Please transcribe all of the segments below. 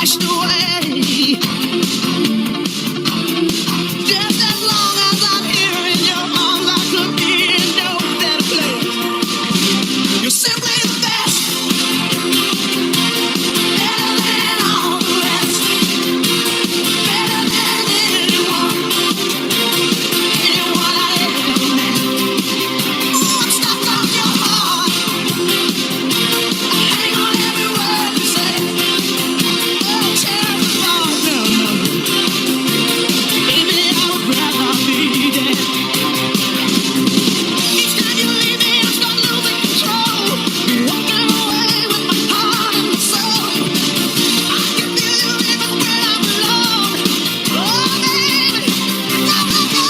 washed away. Just as long as I'm here in your arms, I could be in no better place. You're simply the best, better than all the rest, better than anyone I ever met. Ooh, I'm stuck on your heart. I hang on every word you say. Oh, chances are, no, no, baby, I would rather be dead. Each time you leave me, I start losing control. Walking away with my heart and my soul. I can feel you even when I'm alone. Oh, baby, no, no, no.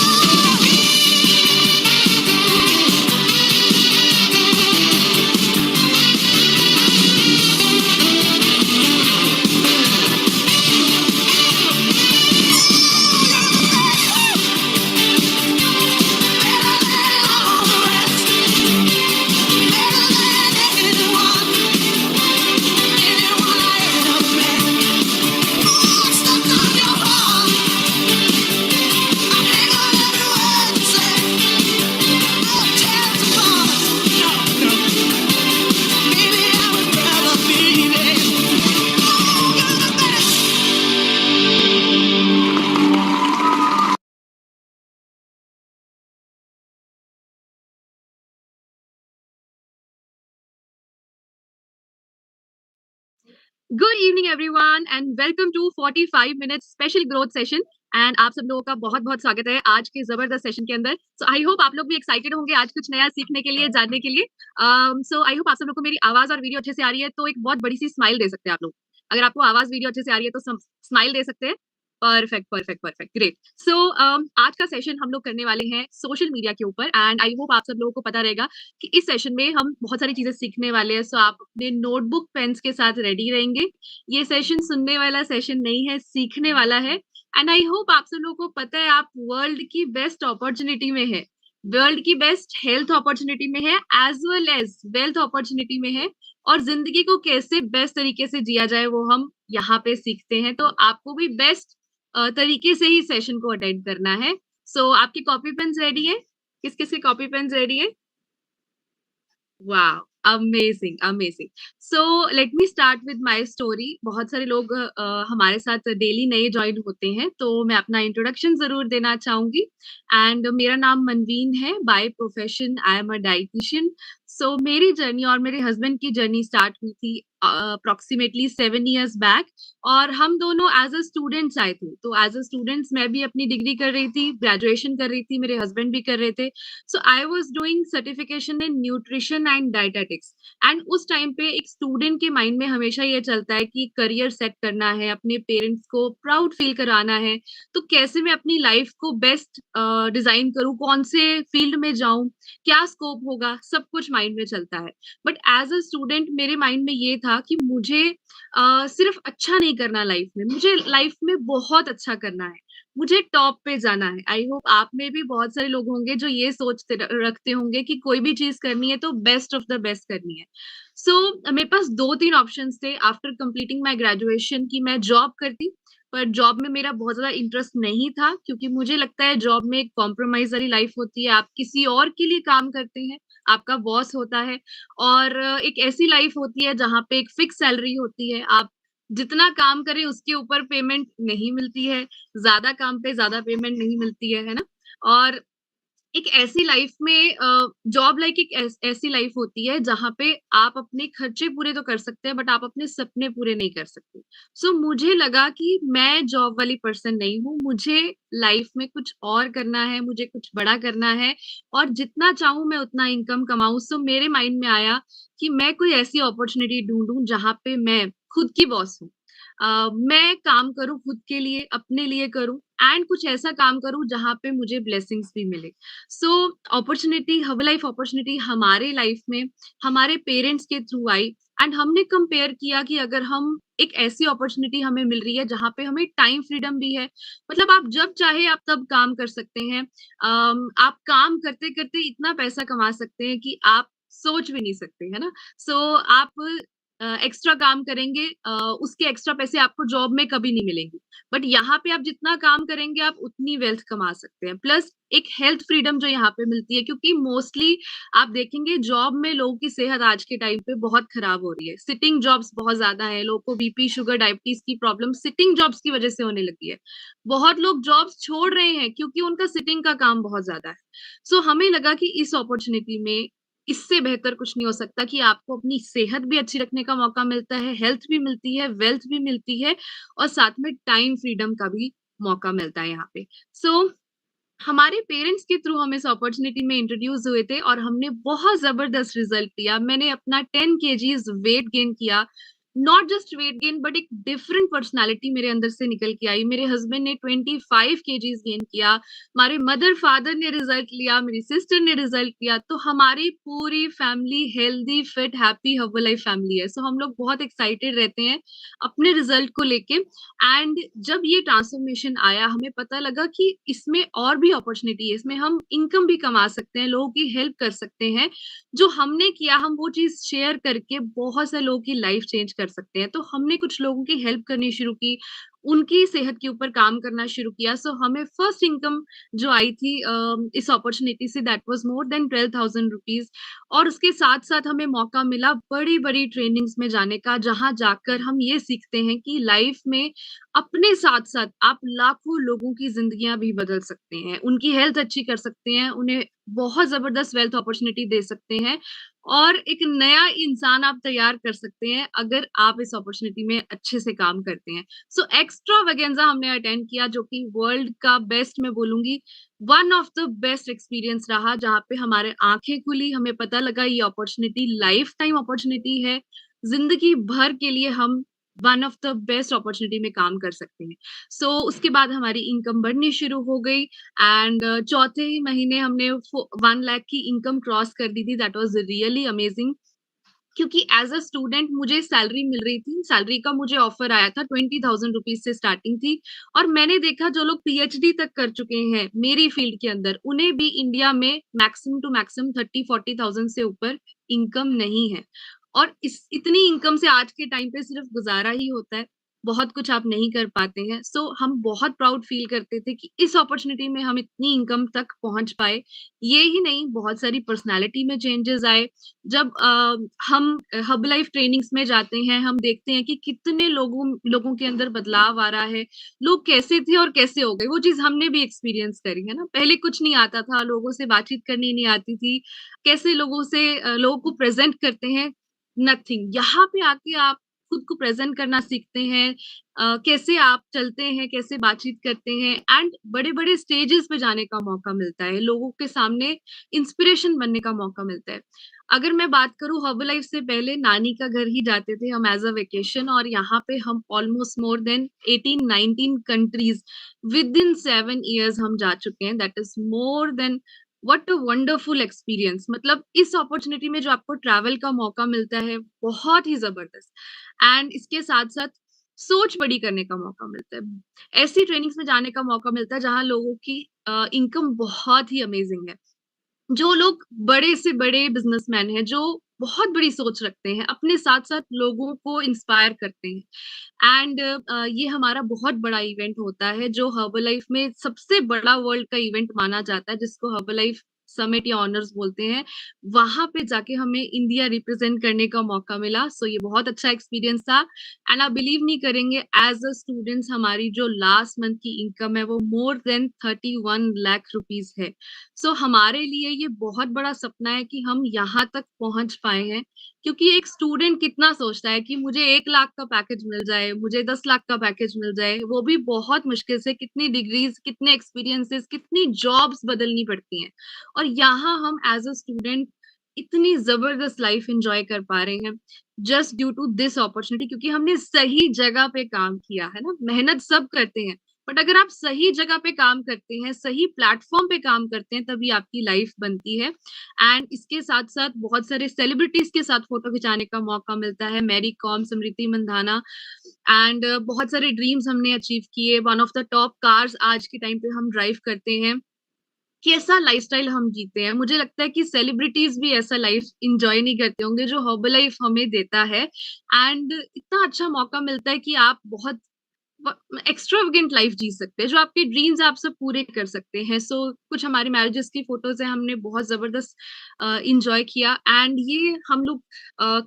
Good evening everyone and welcome to 45 minutes special growth session. And आप सब लोगों का बहुत बहुत स्वागत है आज के जबरदस्त सेशन के अंदर। सो आई होप आप लोग भी एक्साइटेड होंगे आज कुछ नया सीखने के लिए, जानने के लिए। सो आई होप आप सब लोग को मेरी आवाज और वीडियो अच्छे से आ रही है, तो एक बहुत बड़ी सी स्माइल दे सकते हैं आप लोग। अगर आपको आवाज वीडियो अच्छे से आ रही है तो स्माइल दे सकते हैं। Perfect perfect perfect, great. So आज का सेशन हम लोग करने वाले हैं सोशल मीडिया के ऊपर। एंड आई होप आप सब लोगों को पता रहेगा कि इस सेशन में हम बहुत सारी चीजें सीखने वाले हैं। सो आप अपने नोटबुक पेन्स के साथ रेडी रहेंगे। ये सेशन सुनने वाला सेशन नहीं है, सीखने वाला है। एंड आई होप आप सब लोगों को पता है आप वर्ल्ड की बेस्ट अपॉर्चुनिटी में है, वर्ल्ड की बेस्ट हेल्थ अपॉर्चुनिटी में है, as well as wealth opportunity में है। और जिंदगी को कैसे बेस्ट तरीके से जिया जाए वो हम यहाँ पे सीखते हैं। तो आपको भी बेस्ट तरीके से ही सेशन को अटेंड करना है। सो आपकी कॉपी पेन्स रेडी है? किस किस की कॉपी पेन्स रेडी है? वाह, amazing amazing. So let me start with my story. बहुत सारे लोग हमारे साथ डेली नए ज्वाइन होते हैं, तो मैं अपना इंट्रोडक्शन जरूर देना चाहूंगी। एंड मेरा नाम मनवीन है, by profession I am a dietitian. So मेरी जर्नी और मेरे हस्बैंड की जर्नी स्टार्ट हुई थी अप्रोक्सीमेटली 7 years बैक। और हम दोनों एज अ स्टूडेंट्स आए थे। तो एज अ स्टूडेंट्स मैं भी अपनी डिग्री कर रही थी, ग्रेजुएशन कर रही थी, मेरे हस्बैंड भी कर रहे थे। So I was doing certification in nutrition and dietetics. And उस टाइम पे एक स्टूडेंट के माइंड में हमेशा ये चलता है कि करियर सेट करना है, अपने पेरेंट्स को प्राउड फील कराना है। तो कैसे मैं अपनी लाइफ को बेस्ट डिजाइन करूँ, कौन से फील्ड में जाऊं, क्या स्कोप होगा, सब कुछ माइंड में चलता है। बट एज अ स्टूडेंट मेरे माइंड में ये था कि मुझे सिर्फ अच्छा नहीं करना लाइफ में, मुझे लाइफ में बहुत अच्छा करना है, मुझे टॉप पे जाना है। आई होप आप में भी बहुत सारे लोग होंगे जो ये सोचते रखते होंगे कि कोई भी चीज करनी है तो बेस्ट ऑफ द बेस्ट करनी है। सो मेरे पास 2-3 ऑप्शंस थे आफ्टर कंप्लीटिंग माय ग्रेजुएशन कि मैं जॉब करती। पर जॉब में मेरा बहुत ज्यादा इंटरेस्ट नहीं था, क्योंकि मुझे लगता है जॉब में एक कॉम्प्रोमाइज वाली लाइफ होती है, आप किसी और के लिए काम करते हैं, आपका बॉस होता है। और एक ऐसी लाइफ होती है जहाँ पे एक फिक्स सैलरी होती है, आप जितना काम करें उसके ऊपर पेमेंट नहीं मिलती है, ज्यादा काम पे ज्यादा पेमेंट नहीं मिलती है ना। और एक ऐसी लाइफ में जॉब लाइक एक ऐसी लाइफ होती है जहाँ पे आप अपने खर्चे पूरे तो कर सकते हैं, बट आप अपने सपने पूरे नहीं कर सकते। सो मुझे लगा कि मैं जॉब वाली पर्सन नहीं हूँ, मुझे लाइफ में कुछ और करना है, मुझे कुछ बड़ा करना है। और जितना चाहूँ मैं उतना इनकम कमाऊँ। सो मेरे माइंड में आया कि मैं कोई ऐसी अपॉर्चुनिटी ढूंढूं जहाँ पे मैं खुद की बॉस हूँ। मैं काम करूँ खुद के लिए, अपने लिए करूँ। एंड कुछ ऐसा काम करूँ जहाँ पे मुझे ब्लेसिंग्स भी मिले। So opportunity, hub life opportunity हमारे लाइफ में हमारे पेरेंट्स के थ्रू आई। एंड हमने कंपेयर किया कि अगर हम एक ऐसी अपॉर्चुनिटी हमें मिल रही है जहाँ पे हमें टाइम फ्रीडम भी है, मतलब आप जब चाहे आप तब काम कर सकते हैं। आप काम करते करते इतना पैसा कमा सकते हैं कि आप सोच भी नहीं सकते, है ना। सो आप एक्स्ट्रा काम करेंगे उसके एक्स्ट्रा पैसे आपको जॉब में कभी नहीं मिलेंगे। बट यहाँ पे आप जितना काम करेंगे आप उतनी वेल्थ कमा सकते हैं। प्लस एक हेल्थ फ्रीडम जो यहाँ पे मिलती है, क्योंकि मोस्टली आप देखेंगे जॉब में लोगों की सेहत आज के टाइम पे बहुत खराब हो रही है। सिटिंग जॉब्स बहुत ज्यादा है, लोगों को बीपी, शुगर, डायबिटीज की प्रॉब्लम सिटिंग जॉब्स की वजह से होने लगी है। बहुत लोग जॉब्स छोड़ रहे हैं क्योंकि उनका सिटिंग का काम बहुत ज्यादा है। सो हमें लगा कि इस अपॉर्चुनिटी में इससे बेहतर कुछ नहीं हो सकता कि आपको अपनी सेहत भी अच्छी रखने का मौका मिलता है, हेल्थ भी मिलती है, वेल्थ भी मिलती है और साथ में टाइम फ्रीडम का भी मौका मिलता है यहाँ पे। सो हमारे पेरेंट्स के थ्रू हम इस अपॉर्चुनिटी में इंट्रोड्यूस हुए थे और हमने बहुत जबरदस्त रिजल्ट लिया। मैंने अपना 10 केजीज वेट गेन किया। Not just weight gain but एक डिफरेंट पर्सनालिटी मेरे अंदर से निकल के आई। मेरे हस्बैंड ने 25 केजीज गेन किया। हमारे मदर फादर ने रिजल्ट लिया, मेरी सिस्टर ने रिजल्ट लिया। तो हमारी पूरी family healthy, fit, happy herbal life family है। सो हम लोग बहुत एक्साइटेड रहते हैं अपने रिजल्ट को लेके। एंड जब ये ट्रांसफॉर्मेशन आया हमें पता लगा कि इसमें और भी अपॉर्चुनिटी है, इसमें हम इनकम भी कमा सकते हैं, लोगों की हेल्प कर सकते हैं। जो हमने किया हम वो चीज शेयर करके बहुत से लोगों की लाइफ चेंज कर सकते हैं। तो हमने कुछ लोगों की हेल्प करनी शुरू की, उनकी सेहत के ऊपर काम करना शुरू किया। सो हमें फर्स्ट इनकम जो आई थी इस opportunity say that was more than 12,000 rupees. और उसके साथ साथ हमें मौका मिला बड़ी बड़ी ट्रेनिंग्स में जाने का, जहां जाकर हम ये सीखते हैं कि लाइफ में अपने साथ साथ आप लाखों लोगों की जिंदगियां भी बदल सकते हैं, उनकी हेल्थ अच्छी कर सकते हैं, उन्हें बहुत जबरदस्त वेल्थ अपॉर्चुनिटी दे सकते हैं और एक नया इंसान आप तैयार कर सकते हैं अगर आप इस अपॉर्चुनिटी में अच्छे से काम करते हैं। सो एक्स्ट्रा वगेंजा हमने अटेंड किया जो कि वर्ल्ड का बेस्ट मैं बोलूंगी, one of the best experience रहा, जहाँ पे हमारे आंखें खुली, हमें पता लगा ये अपॉर्चुनिटी लाइफ टाइम अपॉर्चुनिटी है, जिंदगी भर के लिए हम one of the best opportunity में काम कर सकते हैं। सो उसके बाद हमारी इनकम बढ़नी शुरू हो गई एंड चौथे ही महीने हमने 1 लाख की इनकम क्रॉस कर दी थी। दैट वाज रियली अमेजिंग, क्योंकि एज अ स्टूडेंट मुझे सैलरी मिल रही थी, सैलरी का मुझे ऑफर आया था, 20,000 रुपीज से स्टार्टिंग थी। और मैंने देखा जो लोग पीएचडी तक कर चुके हैं मेरी फील्ड के अंदर, उन्हें भी इंडिया में मैक्सिमम टू मैक्सिमम 30-40,000 से ऊपर इनकम नहीं है। और इस इतनी इनकम से आज के टाइम पे सिर्फ गुजारा ही होता है, बहुत कुछ आप नहीं कर पाते हैं। सो हम बहुत प्राउड फील करते थे कि इस अपॉर्चुनिटी में हम इतनी इनकम तक पहुंच पाए। ये ही नहीं, बहुत सारी पर्सनालिटी में चेंजेस आए। जब हम हब लाइफ ट्रेनिंग्स में जाते हैं, हम देखते हैं कि कितने लोगों लोगों के अंदर बदलाव आ रहा है, लोग कैसे थे और कैसे हो गए। वो चीज हमने भी एक्सपीरियंस करी है ना। पहले कुछ नहीं आता था, लोगों से बातचीत करनी नहीं आती थी, कैसे लोगों से लोगों को प्रेजेंट करते हैं, नथिंग। यहाँ पे आके आप खुद को प्रेजेंट करना सीखते हैं, कैसे आप चलते हैं, कैसे बातचीत करते हैं एंड बड़े बड़े स्टेजेस पे जाने का मौका मिलता है, लोगों के सामने इंस्पिरेशन बनने का मौका मिलता है। अगर मैं बात करूं हर्बल लाइफ से पहले नानी का घर ही जाते थे हम एज अ वेकेशन, और यहाँ पे हम almost more than 18-19 countries with in 7 years हम जा चुके हैं। That is more than what a wonderful experience. मतलब इस अपॉर्चुनिटी में जो आपको ट्रैवल का मौका मिलता है बहुत ही जबरदस्त, एंड इसके साथ साथ सोच बड़ी करने का मौका मिलता है। ऐसी ट्रेनिंग्स में जाने का मौका मिलता है जहां लोगों की इनकम बहुत ही अमेजिंग है। जो लोग बड़े से बड़े बिजनेसमैन हैं, जो बहुत बड़ी सोच रखते हैं, अपने साथ साथ लोगों को इंस्पायर करते हैं। एंड ये हमारा बहुत बड़ा इवेंट होता है जो हर्बलाइफ में सबसे बड़ा वर्ल्ड का इवेंट माना जाता है, जिसको हर्बलाइफ समिट या ऑनर्स बोलते हैं। वहां पे जाके हमें इंडिया रिप्रेजेंट करने का मौका मिला। सो ये बहुत अच्छा एक्सपीरियंस था। एंड आप बिलीव नहीं करेंगे, एज अ स्टूडेंट्स हमारी जो लास्ट मंथ की इनकम है वो मोर देन 31 लाख रुपीज है। सो हमारे लिए ये बहुत बड़ा सपना है कि हम यहाँ तक पहुंच पाए हैं, क्योंकि एक स्टूडेंट कितना सोचता है कि मुझे 1 लाख का पैकेज मिल जाए, मुझे 10 लाख का पैकेज मिल जाए, वो भी बहुत मुश्किल से, कितनी डिग्रीज, कितने एक्सपीरियंसेस, कितनी जॉब्स बदलनी पड़ती हैं। और यहाँ हम एज अ स्टूडेंट इतनी जबरदस्त लाइफ एंजॉय कर पा रहे हैं just due to this opportunity, क्योंकि हमने सही जगह पे काम किया है ना। मेहनत सब करते हैं, बट अगर आप सही जगह पे काम करते हैं, सही प्लेटफॉर्म पे काम करते हैं, तभी आपकी लाइफ बनती है। एंड इसके साथ साथ बहुत सारे सेलिब्रिटीज के साथ फोटो खिंचाने का मौका मिलता है, मैरी कॉम, स्मृति मंधाना, एंड बहुत सारे ड्रीम्स हमने अचीव किए। One of the top cars आज के टाइम पे हम ड्राइव करते हैं। कैसा लाइफस्टाइल हम जीते हैं। मुझे लगता है कि सेलिब्रिटीज भी ऐसा लाइफ एंजॉय नहीं करते होंगे जो हर्बल लाइफ हमें देता है। एंड इतना अच्छा मौका मिलता है कि आप बहुत एक्स्ट्रावेगेंट लाइफ जी सकते हैं, जो आपके ड्रीम्स आप सब पूरे कर सकते हैं। सो कुछ हमारी मैरिजेस की फोटोज है, हमने बहुत जबरदस्त इंजॉय किया। एंड ये हम लोग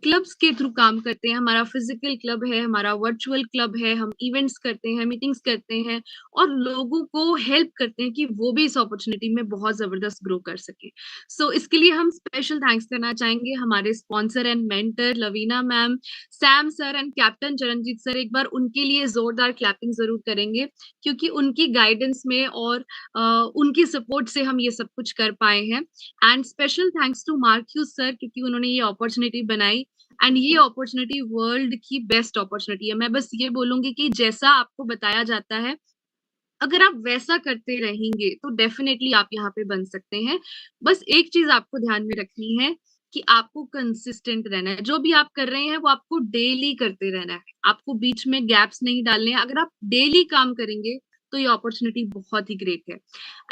क्लब्स के थ्रू काम करते हैं। हमारा फिजिकल क्लब है, हमारा वर्चुअल क्लब है, हम इवेंट्स करते हैं, मीटिंग्स करते हैं और लोगों को हेल्प करते हैं कि वो भी इस अपॉर्चुनिटी में बहुत जबरदस्त ग्रो कर सके। सो इसके लिए हम स्पेशल थैंक्स करना चाहेंगे हमारे sponsor and mentor Lavina ma'am, Sam sir and captain Charanjit sir. एक बार उनके लिए जोरदार क्लैपिंग जरूर करेंगे, क्योंकि उनकी गाइडेंस में और उनकी सपोर्ट से हम ये सब कुछ कर पाए हैं। एंड स्पेशल थैंक्स टू मार्क्यू सर, क्योंकि उन्होंने ये अपॉर्चुनिटी बनाई। एंड ये अपॉर्चुनिटी वर्ल्ड की बेस्ट अपॉर्चुनिटी है। मैं बस ये बोलूंगी कि जैसा आपको बताया जाता है, अगर आप वैसा करते रहेंगे तो डेफिनेटली आप यहाँ पे बन सकते हैं। बस एक चीज आपको ध्यान में रखनी है कि आपको कंसिस्टेंट रहना है। जो भी आप कर रहे हैं वो आपको डेली करते रहना है, आपको बीच में गैप्स नहीं डालने हैं। अगर आप डेली काम करेंगे तो ये अपॉर्चुनिटी बहुत ही ग्रेट है।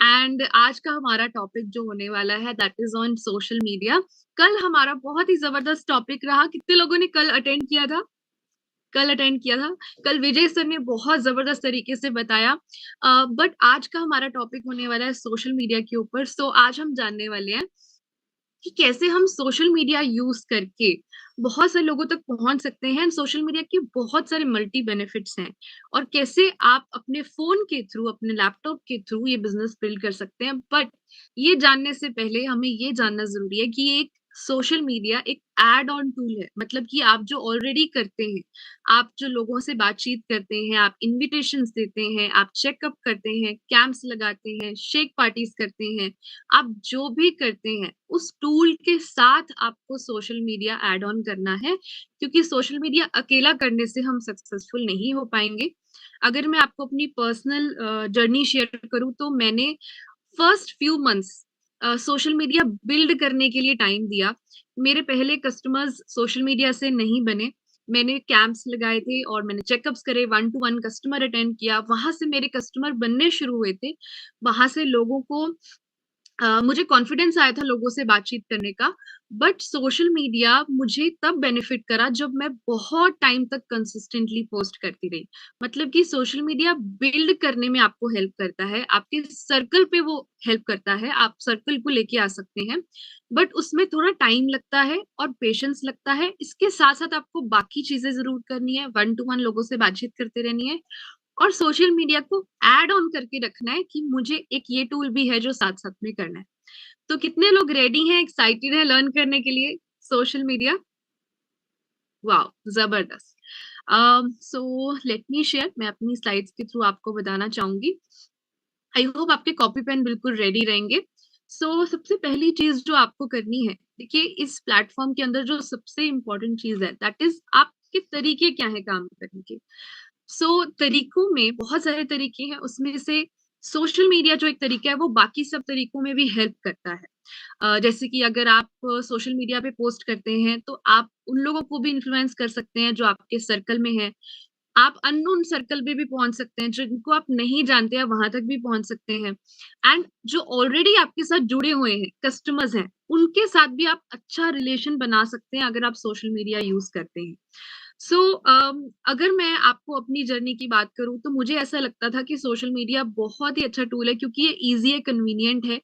एंड आज का हमारा टॉपिक जो होने वाला है that is on social media. कल हमारा बहुत ही जबरदस्त टॉपिक रहा। कितने लोगों ने कल अटेंड किया था? कल अटेंड किया था। कल विजय सर ने बहुत जबरदस्त तरीके से बताया। बट आज का हमारा टॉपिक होने वाला है सोशल मीडिया के ऊपर। सो आज हम जानने वाले हैं कि कैसे हम सोशल मीडिया यूज करके बहुत सारे लोगों तक पहुंच सकते हैं। सोशल मीडिया के बहुत सारे मल्टी बेनिफिट्स हैं, और कैसे आप अपने फोन के थ्रू, अपने लैपटॉप के थ्रू ये बिजनेस बिल्ड कर सकते हैं। बट ये जानने से पहले हमें ये जानना जरूरी है कि एक सोशल मीडिया एक एड ऑन टूल है। मतलब कि आप जो ऑलरेडी करते हैं, आप जो लोगों से बातचीत करते हैं, आप इनविटेशंस देते हैं, आप चेकअप करते हैं, कैंप्स लगाते हैं, शेक पार्टीज करते हैं, आप जो भी करते हैं उस टूल के साथ आपको सोशल मीडिया ऐड ऑन करना है। क्योंकि सोशल मीडिया अकेला करने से हम सक्सेसफुल नहीं हो पाएंगे। अगर मैं आपको अपनी पर्सनल जर्नी शेयर करूं तो मैंने first few months social media build करने के लिए टाइम दिया। मेरे पहले कस्टमर्स सोशल मीडिया से नहीं बने। मैंने कैंप्स लगाए थे और मैंने चेकअप्स करे, one two one customer attend किया, वहां से मेरे कस्टमर बनने शुरू हुए थे। वहां से लोगों को मुझे कॉन्फिडेंस आया था लोगों से बातचीत करने का। बट सोशल मीडिया मुझे तब बेनिफिट करा जब मैं बहुत टाइम तक कंसिस्टेंटली पोस्ट करती रही। मतलब कि सोशल मीडिया बिल्ड करने में आपको हेल्प करता है, आपके सर्कल पे वो हेल्प करता है, आप सर्कल को लेके आ सकते हैं। बट उसमें थोड़ा टाइम लगता है और पेशेंस लगता है। इसके साथ साथ आपको बाकी चीजें जरूर करनी है, वन टू वन लोगों से बातचीत करते रहनी है, और सोशल मीडिया को ऐड ऑन करके रखना है कि मुझे एक ये टूल भी है जो साथ साथ में करना है। तो कितने लोग रेडी हैं, एक्साइटेड हैं लर्न करने के लिए सोशल मीडिया? वाओ, जबरदस्त। सो लेट मी शेयर, मैं अपनी स्लाइड्स के थ्रू आपको बताना चाहूंगी। आई होप आपके कॉपी पेन बिल्कुल रेडी रहेंगे। सबसे पहली चीज जो आपको करनी है, देखिए इस प्लेटफॉर्म के अंदर जो सबसे इम्पोर्टेंट चीज है दैट इज आपके तरीके क्या है काम करने के। तरीकों में बहुत सारे तरीके हैं, उसमें से सोशल मीडिया जो एक तरीका है वो बाकी सब तरीकों में भी हेल्प करता है। जैसे कि अगर आप सोशल मीडिया पे पोस्ट करते हैं तो आप उन लोगों को भी इन्फ्लुएंस कर सकते हैं जो आपके सर्कल में है। आप अननोन सर्कल पे भी पहुंच सकते हैं, जिनको आप नहीं जानते हैं वहां तक भी पहुंच सकते हैं। एंड जो ऑलरेडी आपके साथ जुड़े हुए हैं कस्टमर्स हैं, उनके साथ भी आप अच्छा रिलेशन बना सकते हैं अगर आप सोशल मीडिया यूज करते हैं। सो अगर मैं आपको अपनी जर्नी की बात करूं तो मुझे ऐसा लगता था कि सोशल मीडिया बहुत ही अच्छा टूल है, क्योंकि ये इजी है, कन्वीनियंट है।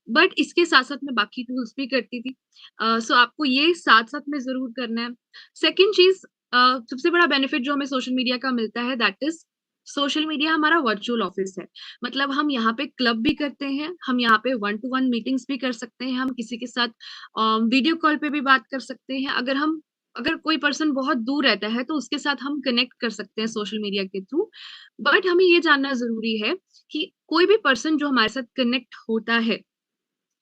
बट इसके साथ साथ मैं बाकी टूल्स भी करती थी। आपको ये साथ साथ में जरूर करना है। सेकेंड चीज, सबसे बड़ा बेनिफिट जो हमें सोशल मीडिया का मिलता है दैट इज सोशल मीडिया हमारा वर्चुअल ऑफिस है। मतलब हम यहाँ पे क्लब भी करते हैं, हम यहाँ पे वन टू वन मीटिंग्स भी कर सकते हैं, हम किसी के साथ वीडियो कॉल पे भी बात कर सकते हैं। अगर कोई पर्सन बहुत दूर रहता है तो उसके साथ हम कनेक्ट कर सकते हैं सोशल मीडिया के थ्रू। बट हमें ये जानना जरूरी है कि कोई भी पर्सन जो हमारे साथ कनेक्ट होता है,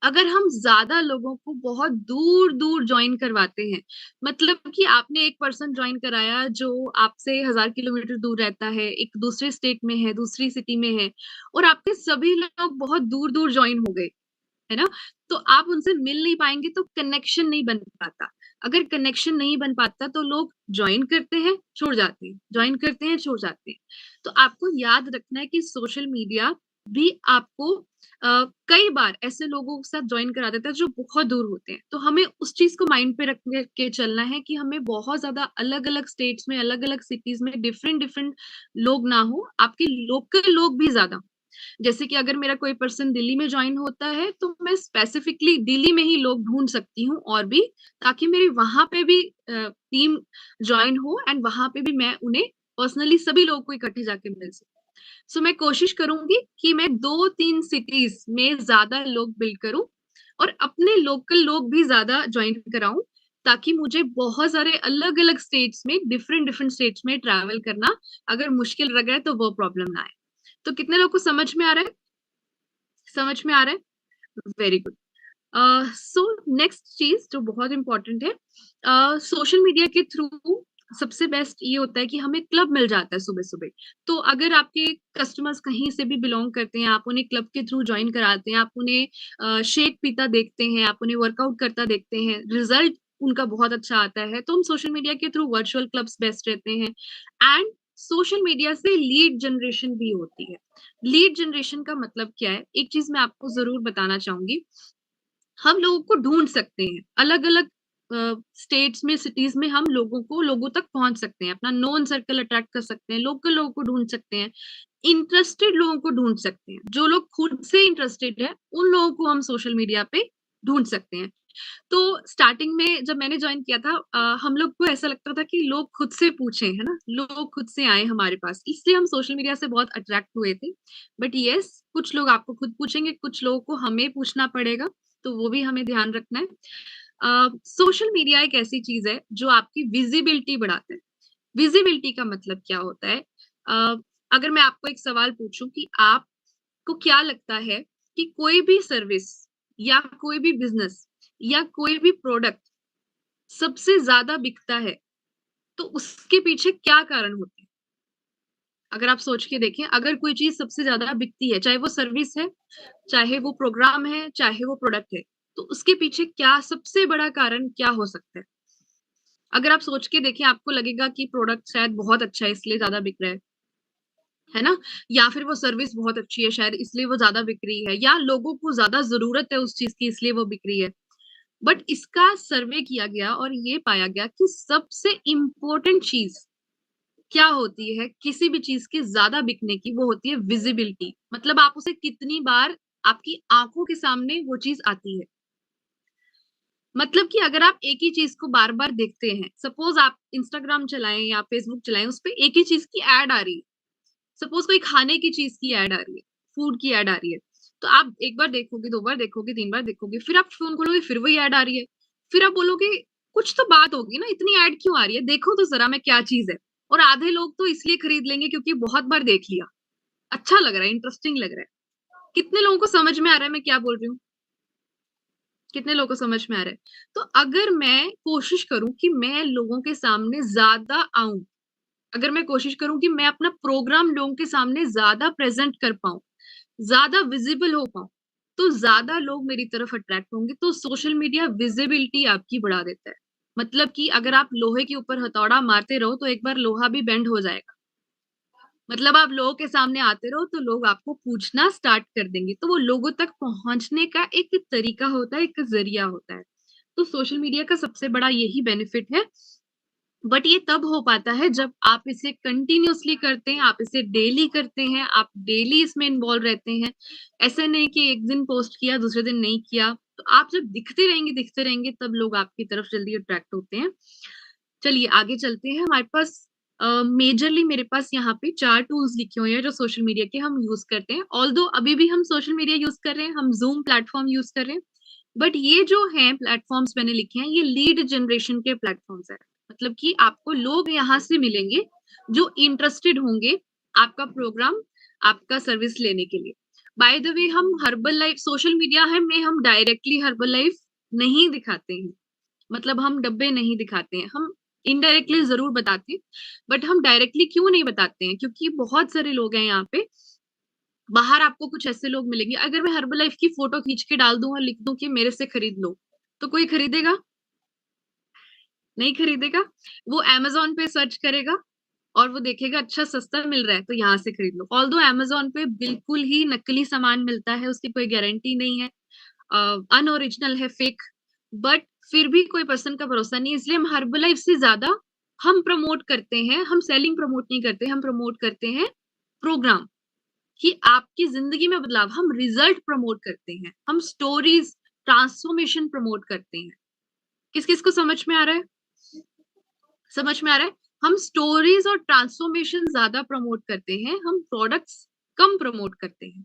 अगर हम ज्यादा लोगों को बहुत दूर दूर ज्वाइन करवाते हैं, मतलब कि आपने एक पर्सन ज्वाइन कराया जो आपसे 1000 किलोमीटर दूर रहता है, एक दूसरे स्टेट में है, दूसरी सिटी में है, और आपके सभी लोग बहुत दूर दूर ज्वाइन हो गए, है ना? तो आप उनसे मिल नहीं पाएंगे, तो कनेक्शन नहीं बन पाता। अगर कनेक्शन नहीं बन पाता तो लोग ज्वाइन करते हैं, छोड़ जाते हैं, ज्वाइन करते हैं, छोड़ जाते हैं। तो आपको याद रखना है कि सोशल मीडिया भी आपको कई बार ऐसे लोगों के साथ जॉइन करा देता है जो बहुत दूर होते हैं। तो हमें उस चीज़ को माइंड पे रख के चलना है कि हमें बहुत ज़्यादा अलग-अलग स्टेट्स में, अलग-अलग सिटीज़ में डिफरेंट-डिफरेंट लोग ना हो, आपके लोकल लोग भी ज़्यादा हों। जैसे कि अगर मेरा कोई पर्सन दिल्ली में जॉइन होता है, तो मैं स्पेसिफिकली दिल्ली में ही लोग ढूँढ सकती हूँ और भी, ताकि मेरी वहाँ पे भी टीम जॉइन हो एंड वहाँ पे भी मैं उन्हें पर्सनली सभी लोगों को इकट्ठे जाके मिल सकूँ। सो मैं कोशिश करूँगी कि मैं 2-3 सिटीज़ में ज़्यादा लोग बिल्ड करूँ और अपने लोकल लोग भी ज़्यादा जॉइन कराऊँ, ताकि मुझे बहुत सारे अलग-अलग स्टेट्स में, डिफरेंट-डिफरेंट स्टेट्स में ट्रैवल करना अगर मुश्किल लग रहा है, तो वो प्रॉब्लम ना आए। तो कितने लोग को समझ में आ रहा है? समझ में आ रहा है? Very good. सो नेक्स्ट चीज़ जो बहुत इम्पोर्टेंट है, सोशल मीडिया के थ्रू सबसे बेस्ट ये होता है कि हमें क्लब मिल जाता है सुबह-सुबह। तो अगर आपके कस्टमर्स कहीं से भी बिलॉन्ग करते हैं, आप उन्हें क्लब के थ्रू जॉइन कराते हैं, आप उन्हें शेक पीता देखते हैं, आप उन्हें वर्कआउट करता देखते हैं, रिज़ल्ट उनका बहुत अच्छा आता है, तो हम सोशल मीडिया के थ्रू वर्चुअल क्लब्स बेस्ट रहते हैं एंड सोशल मीडिया से लीड जनरेशन भी होती है। लीड जनरेशन का मतलब क्या है? एक चीज़ मैं आपको ज़रूर बताना चाहूँगी, हम लोगों को ढूँढ सकते हैं। अलग-अलग स्टेट्स में, सिटीज़ में हम लोगों तक पहुँच सकते हैं। अपना नोन सर्कल अट्रैक्ट कर सकते हैं, लोकल लोगों को ढूँढ सकते हैं, इंटरेस्टेड लोगों को ढूँढ सकते हैं। जो लोग खुद से इंटरेस्टेड हैं, उन लोगों को हम सोशल मीडिया पे ढूँढ सकते हैं। तो स्टार्टिंग में जब मैंने जॉइन किया था, हम लोग को ऐसा लगता था कि लोग खुद से पूछें, है ना? लोग खुद से आएँ हमारे पास, इसलिए हम सोशल मीडिया से बहुत अट्रैक्ट हुए थे। बट येस, कुछ लोग आपको खुद पूछेंगे, कुछ लोगों को हमें पूछना पड़ेगा, तो वो भी हमें ध्यान रखना है। सोशल मीडिया एक ऐसी चीज़ है जो आपकी विज़िबिलिटी बढ़ाता है। विज़िबिलिटी का मतलब क्या होता है? अ, अगर मैं आपको एक सवाल पूछूँ कि आपको क्या लगता है कि कोई भी सर्विस या कोई भी बिज़नेस या कोई भी प्रोडक्ट सबसे ज़्यादा बिकता है, तो उसके पीछे क्या कारण होते हैं? अगर आप सोच के देखें, अगर कोई चीज़ सबसे ज़्यादा बिकती है, चाहे वो सर्विस है, चाहे वो प्रोग्राम है, चाहे वो प्रोडक्ट है, तो उसके पीछे क्या सबसे बड़ा कारण क्या हो सकता है? अगर आप सोच के देखें, आपको लगेगा कि प्रोडक्ट शायद बहुत अच्छा है इसलिए ज़्यादा बिक रहा है ना? या फिर वो सर्विस बहुत अच्छी है शायद इसलिए वो ज़्यादा बिक रही है, या लोगों को ज़्यादा ज़रूरत है उस चीज़ की इसलिए वो बिक रही है। बट इसका सर्वे किया गया और ये पाया गया कि सबसे इम्पोर्टेंट चीज़ क्या होती है किसी भी चीज़ के ज़्यादा बिकने की, वो होती है विज़िबिलिटी। मतलब आप उसे कितनी बार आपकी आँखों के सामने वो चीज़ आती है। मतलब कि अगर आप एक ही चीज़ को बार-बार देखते हैं, सपोज़ आप इंस्टाग्राम चलाएँ या फेसबुक चलाएँ, उसपे एक ही चीज़ की ऐड आ रही है। सपोज़ कोई खाने की चीज़ की ऐड आ रही है, फूड की ऐड आ रही है। तो आप 1 बार देखोगे, 2 बार देखोगे, 3 बार देखोगे, फिर आप फ़ोन खोलोगे, फिर वही ऐड आ रही है। फिर आप बोलोगे, कुछ तो बात होगी ना, इतनी ऐड क्यों आ रही है? देखो तो ज़रा मैं क्या चीज़ है। और आधे लोग तो इसलिए खरीद लेंगे क्योंकि बहुत बार देख लिया। अच्छा लग रहा है, इंटरेस्टिंग लग रहा है। कितने लोगों को समझ में आ रहा है मैं क्या बोल रही हूँ? कितने लोगों को समझ में आ रहा है? तो अगर मैं कोशिश करूँ कि मैं लोगों के सामने ज़्यादा आऊँ, अगर मैं कोशिश करूँ कि मैं अपना प्रोग्राम लोगों के सामने ज़्यादा प्रेज़ेंट कर पाऊँ, ज़्यादा विज़िबल हो पाऊँ, तो ज़्यादा लोग मेरी तरफ अट्रैक्ट होंगे, तो सोशल मीडिया विज़िबिलिटी आपकी बढ़ा देता है। मतलब कि अगर आप लोहे के ऊपर हथौड़ा मारते रहो, तो एक बार लोहा भी बेंड हो जाएगा। मतलब आप लोगों के सामने आते रहो, तो लोग आपको पूछना स्टार्ट कर देंगे। तो वो लोगों तक पहुँचने का एक तरीका होता है, एक ज़रिया होता है। तो सोशल मीडिया का सबसे बड़ा यही बेनिफिट है, बट ये तब हो पाता है जब आप इसे कंटिन्यूअसली करते हैं, आप इसे डेली करते हैं, आप डेली इसमें इन्वॉल्व रहते हैं। ऐसा नहीं कि एक दिन पोस्ट किया, दूसरे दिन नहीं किया। तो आप जब दिखते रहेंगे तब लोग आपकी तरफ जल्दी अट्रैक्ट होते हैं। चलिए आगे चलते हैं। हमारे पास मेजरली मेरे पास यहाँ पे 4 टूल्स लिखे हुए हैं जो सोशल मीडिया के हम यूज़ करते हैं। ऑल्दो अभी भी हम सोशल मीडिया यूज़ कर रहे हैं, हम ज़ूम प्लेटफ़ॉर्म यूज़ कर रहे हैं। बट ये जो हैं प्लेटफ़ॉर्म्स मैंने लिखे हैं, ये लीड जनरेशन के प्लेटफ़ॉर्म्स हैं। मतलब कि आपको लोग यहाँ से मिलेंगे जो इंटरेस्टेड होंगे आपका प्रोग्राम, आपका सर्विस लेने के लिए। बाय द वे हम हर्बल लाइफ सोशल मीडिया है में हम डायरेक्टली हर्बल लाइफ नहीं दिखाते हैं। मतलब हम डब्बे नहीं दिखाते हैं, हम इनडायरेक्टली ज़रूर बताते हैं, बट हम डायरेक्टली क्यों नहीं बताते हैं? क्योंकि बहुत सारे लोग हैं यहाँ पे, बाहर आपको कुछ ऐसे लोग मिलेंगे, अगर मैं हर्बल लाइफ की फ़ोटो खींच के डाल दूँ और लिख दूँ कि मेरे से खरीद लो, तो कोई खरीदेगा? नहीं खरीदेगा। वो अमेज़न पे सर्च करेगा, और वो देखेगा अच्छा सस्ता मिल रहा है तो यहाँ से खरीद लो। ऑल्दो अमेजोन पे बिल्कुल ही नकली सामान मिलता है, उसकी कोई गारंटी नहीं है, अनओरिजिनल है, फेक, बट फिर भी कोई पर्सन का भरोसा नहीं है। इसलिए हम हर्बलाइफ से ज्यादा हम प्रमोट करते हैं, हम सेलिंग प्रमोट नहीं करते, हम प्रमोट करते हैं प्रोग्राम, कि आपकी जिंदगी में बदलाव। हम रिजल्ट प्रमोट करते हैं, हम स्टोरीज, ट्रांसफॉर्मेशन प्रमोट करते हैं। किस किस को समझ में आ रहा है? समझ में आ रहा है? हम स्टोरीज और ट्रांसफॉर्मेशन ज्यादा प्रमोट करते हैं, हम प्रोडक्ट्स कम प्रमोट करते हैं।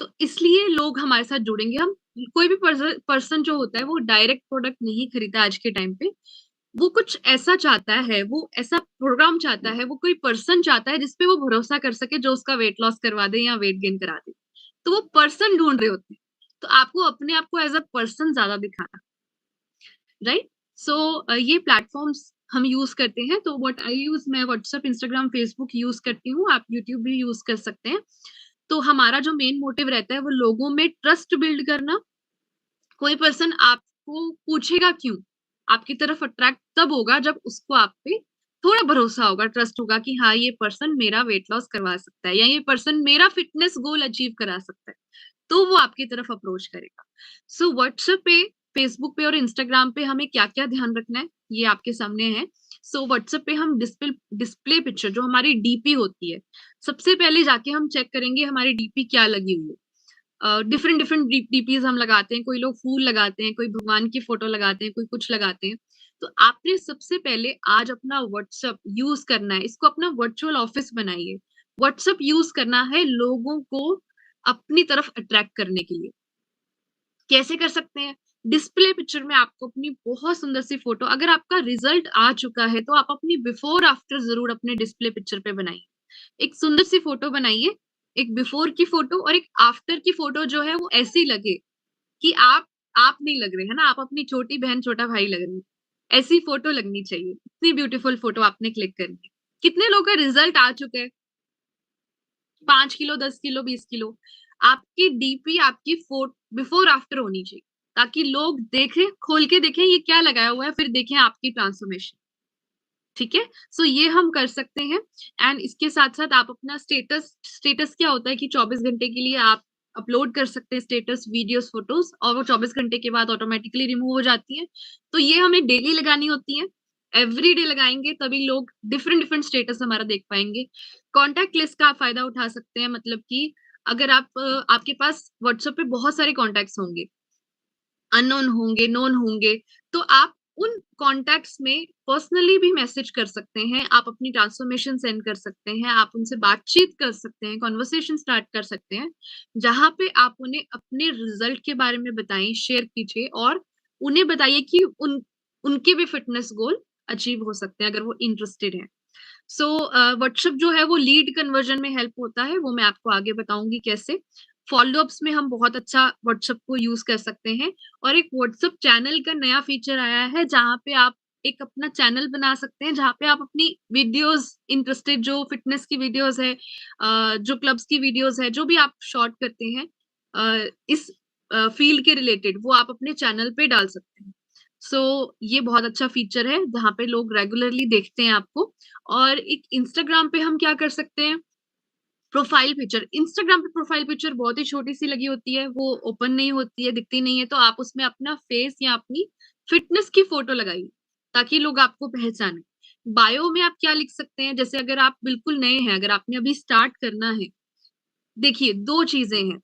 तो इसलिए लोग हमारे साथ जुड़ेंगे। हम, कोई भी पर्सन जो होता है वो डायरेक्ट प्रोडक्ट नहीं खरीदता आज के टाइम पे। वो कुछ ऐसा चाहता है, वो ऐसा प्रोग्राम चाहता है, वो कोई पर्सन चाहता है जिसपे वो भरोसा कर सके, जो उसका वेट लॉस करवा दे या वेट गेन करा दे। तो वो पर्सन ढूंढ रहे होते हैं। तो आपको अपने आप को एज अ पर्सन ज्यादा दिखाना, राइट? सो ये प्लेटफॉर्म्स हम यूज करते हैं। तो व्हाट आई यूज, मैं व्हाट्सएप, इंस्टाग्राम, फेसबुक यूज करती हूँ, आप यूट्यूब भी यूज कर सकते हैं। तो हमारा जो मेन मोटिव रहता है वो लोगों में ट्रस्ट बिल्ड करना। कोई पर्सन आपको पूछेगा क्यों, आपकी तरफ अट्रैक्ट तब होगा जब उसको आप पे थोड़ा भरोसा होगा, ट्रस्ट होगा कि हाँ ये पर्सन मेरा वेट लॉस करवा सकता है, या ये पर्सन मेरा फिटनेस गोल अचीव करा सकता है, तो वो आपकी तरफ अप्रोच करेगा। सो व्हाट्सएप पे, फेसबुक पे और इंस्टाग्राम पे हमें क्या क्या ध्यान रखना है ये आपके सामने है। सो व्हाट्सएप पे हम डिस्प्ले पिक्चर, जो हमारी डीपी होती है, सबसे पहले जाके हम चेक करेंगे हमारी डीपी क्या लगी हुई है। डिफरेंट डिफरेंट डीपीज हम लगाते हैं, कोई लोग फूल लगाते हैं, कोई भगवान की फोटो लगाते हैं, कोई कुछ लगाते हैं। तो आपने सबसे पहले आज अपना व्हाट्सएप यूज करना है, इसको अपना वर्चुअल ऑफिस बनाइए। व्हाट्सएप यूज करना है लोगों को अपनी तरफ अट्रैक्ट करने के लिए। कैसे कर सकते हैं? डिस्प्ले पिक्चर में आपको अपनी बहुत सुंदर सी फोटो, अगर आपका रिजल्ट आ चुका है तो आप अपनी बिफोर आफ्टर जरूर अपने डिस्प्ले पिक्चर पे बनाइए। एक सुंदर सी फोटो बनाइए, एक बिफोर की फोटो और एक आफ्टर की फोटो जो है वो ऐसी लगे कि आप नहीं लग रहे, है ना, आप अपनी छोटी बहन छोटा भाई लग रहे हैं। ऐसी फोटो लगनी चाहिए। इतनी ब्यूटीफुल फोटो आपने क्लिक करनी है। कितने लोग का रिजल्ट आ चुका है? 5 किलो, 10 किलो, 20 किलो। आपकी डीपी, आपकी फोटो बिफोर आफ्टर होनी चाहिए, ताकि लोग देखें, खोल के देखें ये क्या लगाया हुआ है, फिर देखें आपकी ट्रांसफॉर्मेशन। ठीक है? सो ये हम कर सकते हैं। एंड इसके साथ साथ आप अपना स्टेटस, स्टेटस क्या होता है कि 24 घंटे के लिए आप अपलोड कर सकते हैं स्टेटस, वीडियोस, फोटोज, और वो 24 घंटे के बाद ऑटोमेटिकली रिमूव हो जाती है। तो ये हमें डेली लगानी होती है। एवरी डे लगाएंगे तभी लोग डिफरेंट डिफरेंट स्टेटस हमारा देख पाएंगे। कॉन्टैक्ट लिस्ट का आप फायदा उठा सकते हैं, मतलब कि अगर आपके पास व्हाट्सएप पे बहुत सारे कॉन्टैक्ट्स होंगे, अननोन होंगे, नोन होंगे, तो आप उन कॉन्टैक्ट्स में पर्सनली भी मैसेज कर सकते हैं, आप अपनी ट्रांसफॉर्मेशन सेंड कर सकते हैं, आप उनसे बातचीत कर सकते हैं, कॉन्वर्सेशन स्टार्ट कर सकते हैं, जहां पे आप उन्हें अपने रिजल्ट के बारे में बताएं, शेयर कीजिए और उन्हें बताइए कि उनके भी फिटनेस गोल अचीव हो सकते हैं अगर वो इंटरेस्टेड है। सो व्हाट्सएप जो है वो लीड कन्वर्जन में हेल्प होता है, वो मैं आपको आगे बताऊंगी कैसे। फॉलोअप्स में हम बहुत अच्छा व्हाट्सएप को यूज कर सकते हैं। और एक व्हाट्सएप चैनल का नया फीचर आया है, जहाँ पे आप एक अपना चैनल बना सकते हैं, जहाँ पे आप अपनी वीडियोस, इंटरेस्टेड जो फिटनेस की वीडियोस है, जो क्लब्स की वीडियोस है, जो भी आप शॉर्ट करते हैं इस फील्ड के रिलेटेड, वो आप अपने चैनल पे डाल सकते हैं। सो ये बहुत अच्छा फीचर है जहाँ पे लोग रेगुलरली देखते हैं आपको। और एक इंस्टाग्राम पे हम क्या कर सकते हैं, प्रोफाइल पिक्चर। इंस्टाग्राम पे प्रोफाइल पिक्चर बहुत ही छोटी सी लगी होती है, वो ओपन नहीं होती है, दिखती नहीं है, तो आप उसमें अपना फेस या अपनी फिटनेस की फोटो लगाइए ताकि लोग आपको पहचाने। बायो में आप क्या लिख सकते हैं, जैसे अगर आप बिल्कुल नए हैं, अगर आपने अभी स्टार्ट करना है, देखिए दो चीजें हैं।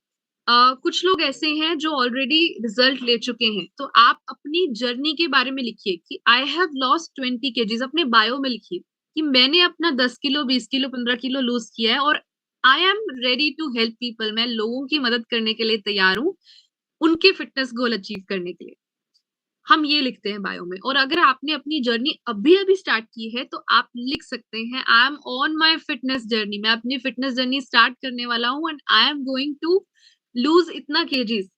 कुछ लोग ऐसे हैं जो ऑलरेडी रिजल्ट ले चुके हैं, तो आप अपनी जर्नी के बारे में लिखिए कि आई हैव लॉस्ट 20 kgs, अपने बायो में लिखिए कि मैंने अपना 10 किलो, 20 किलो, 15 किलो लूज किया है और I am ready to help people, मैं लोगों की मदद करने के लिए तैयार हूँ उनके फिटनेस गोल अचीव करने के लिए। हम ये लिखते हैं बायो में। और अगर आपने अपनी जर्नी अभी अभी स्टार्ट की है तो आप लिख सकते हैं I am on my fitness journey, मैं अपनी फिटनेस जर्नी स्टार्ट करने वाला हूँ and I am going to lose इतना KGs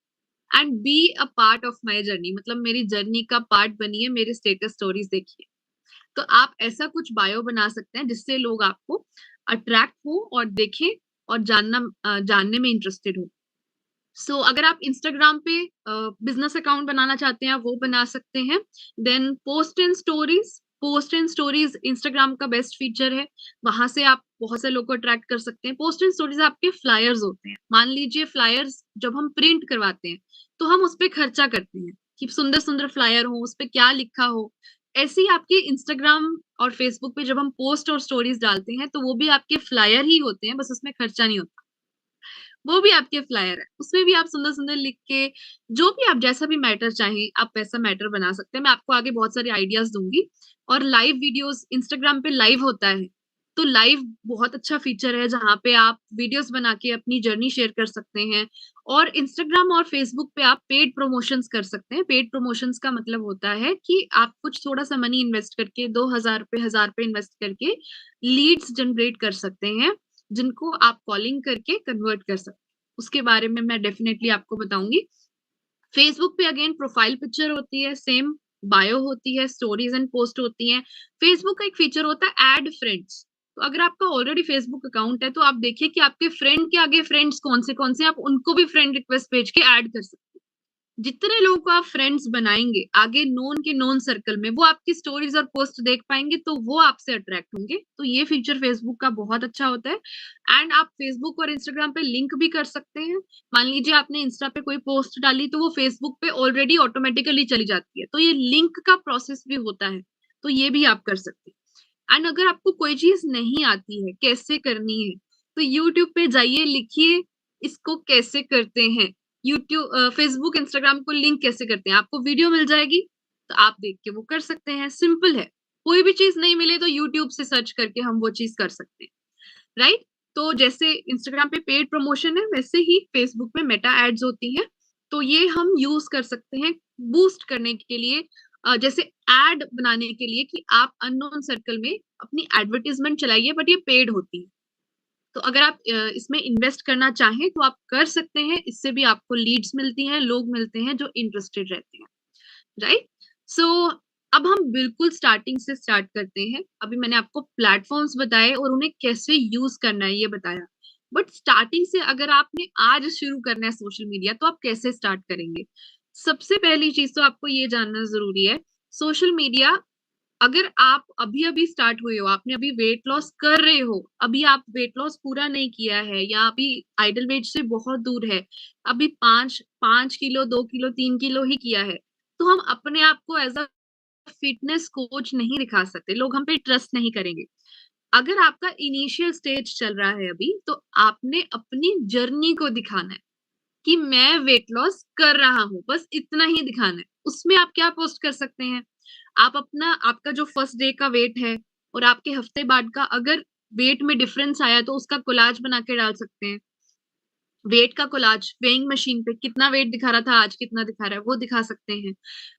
and be a part of my journey, मतलब मेरी जर्नी का पार्ट बनिए, मेरे स्टेटस स्टोरीज देखिए। तो आप ऐसा कुछ बायो बना सकते हैं जिससे लोग आपको अट्रैक्ट हो और देखें और जानने में इंटरेस्टेड हो। सो अगर आप इंस्टाग्राम पे बिजनेस अकाउंट बनाना चाहते हैं वो बना सकते हैं। Then post in stories, post and stories Instagram का बेस्ट फीचर है। वहां से आप बहुत से लोग को अट्रैक्ट कर सकते हैं। पोस्ट एंड स्टोरीज आपके फ्लायर्स होते हैं। मान लीजिए फ्लायर्स जब हम प्रिंट करवाते हैं तो हम उस पर खर्चा करते हैं कि सुंदर सुंदर फ्लायर हो, उस पर क्या लिखा हो। ऐसे ही आपके इंस्टाग्राम और फेसबुक पे जब हम पोस्ट और स्टोरीज डालते हैं तो वो भी आपके फ्लायर ही होते हैं, बस उसमें खर्चा नहीं होता। वो भी आपके फ्लायर है, उसमें भी आप सुंदर सुंदर लिख के जो भी आप जैसा भी मैटर चाहें आप वैसा मैटर बना सकते हैं। मैं आपको आगे बहुत सारे आइडियाज दूंगी। और लाइव वीडियोस इंस्टाग्राम पे लाइव होता है, तो लाइव बहुत अच्छा फीचर है जहाँ पे आप वीडियोस बना के अपनी जर्नी शेयर कर सकते हैं। और इंस्टाग्राम और फेसबुक पे आप पेड प्रमोशंस कर सकते हैं। पेड प्रमोशंस का मतलब होता है कि आप कुछ थोड़ा सा मनी इन्वेस्ट करके 2,000 रुपये 1,000 रुपये इन्वेस्ट करके लीड्स जनरेट कर सकते हैं, जिनको आप कॉलिंग करके कन्वर्ट कर सकते हैं। उसके बारे में मैं डेफिनेटली आपको बताऊंगी। फेसबुक पे अगेन प्रोफाइल पिक्चर होती है, सेम बायो होती है, स्टोरीज एंड पोस्ट होती हैं। फेसबुक का एक फीचर होता है ऐड फ्रेंड्स। तो अगर आपका ऑलरेडी फेसबुक अकाउंट है तो आप देखिए कि आपके फ्रेंड के आगे फ्रेंड्स कौन से आप उनको भी फ्रेंड रिक्वेस्ट भेज के ऐड कर सकते हैं। जितने लोगों को आप फ्रेंड्स बनाएंगे आगे नोन के नोन सर्कल में, वो आपकी स्टोरीज और पोस्ट देख पाएंगे तो वो आपसे अट्रैक्ट होंगे। तो ये फीचर फेसबुक का बहुत अच्छा होता है। एंड आप फेसबुक और इंस्टाग्राम पे लिंक भी कर सकते हैं। मान लीजिए आपने इंस्टा पे कोई पोस्ट डाली तो वो फेसबुक पे ऑलरेडी ऑटोमेटिकली चली जाती है, तो ये लिंक का प्रोसेस भी होता है, तो ये भी आप कर सकते हैं। एंड अगर आपको कोई चीज नहीं आती है कैसे करनी है, तो यूट्यूब पे जाइए, लिखिए इसको कैसे करते हैं, यूट्यूब फेसबुक इंस्टाग्राम को लिंक कैसे करते हैं, आपको वीडियो मिल जाएगी, तो आप देख के वो कर सकते हैं। सिंपल है। कोई भी चीज नहीं मिले तो यूट्यूब से सर्च करके हम वो चीज कर सकते हैं, राइट। तो जैसे इंस्टाग्राम पे पेड प्रमोशन है वैसे ही फेसबुक में मेटा एड्स होती हैं। तो ये हम यूज कर सकते हैं बूस्ट करने के लिए, जैसे एड बनाने के लिए कि आप अननोन सर्कल में अपनी एडवर्टीजमेंट चलाइए, बट ये पेड होती है। तो अगर आप इसमें इन्वेस्ट करना चाहें तो आप कर सकते हैं। इससे भी आपको लीड्स मिलती हैं, लोग मिलते हैं जो इंटरेस्टेड रहते हैं, राइट। सो अब हम बिल्कुल स्टार्टिंग से स्टार्ट करते हैं। अभी मैंने आपको प्लेटफॉर्म्स बताए और उन्हें कैसे यूज करना है ये बताया, बट स्टार्टिंग से अगर आपने आज शुरू करना है सोशल मीडिया तो आप कैसे स्टार्ट करेंगे। सबसे पहली चीज तो आपको ये जानना जरूरी है, सोशल मीडिया अगर आप अभी अभी स्टार्ट हुए हो, आपने अभी वेट लॉस कर रहे हो, अभी आप वेट लॉस पूरा नहीं किया है या अभी आइडल वेट से बहुत दूर है, अभी 5 5 किलो 2 किलो 3 किलो ही किया है, तो हम अपने आप को एज अ फिटनेस कोच नहीं दिखा सकते, लोग हम पे ट्रस्ट नहीं करेंगे। अगर आपका इनिशियल स्टेज चल रहा है अभी, तो आपने अपनी जर्नी को दिखाना है कि मैं वेट लॉस कर रहा हूँ, बस इतना ही दिखाना है। उसमें आप क्या पोस्ट कर सकते हैं, आप अपना आपका जो फर्स्ट डे का वेट है और आपके हफ्ते बाद का अगर वेट में डिफरेंस आया तो उसका कोलाज बना के डाल सकते हैं। वेट का कोलाज वेइंग मशीन पे कितना वेट दिखा रहा था, आज कितना दिखा रहा है, वो दिखा सकते हैं।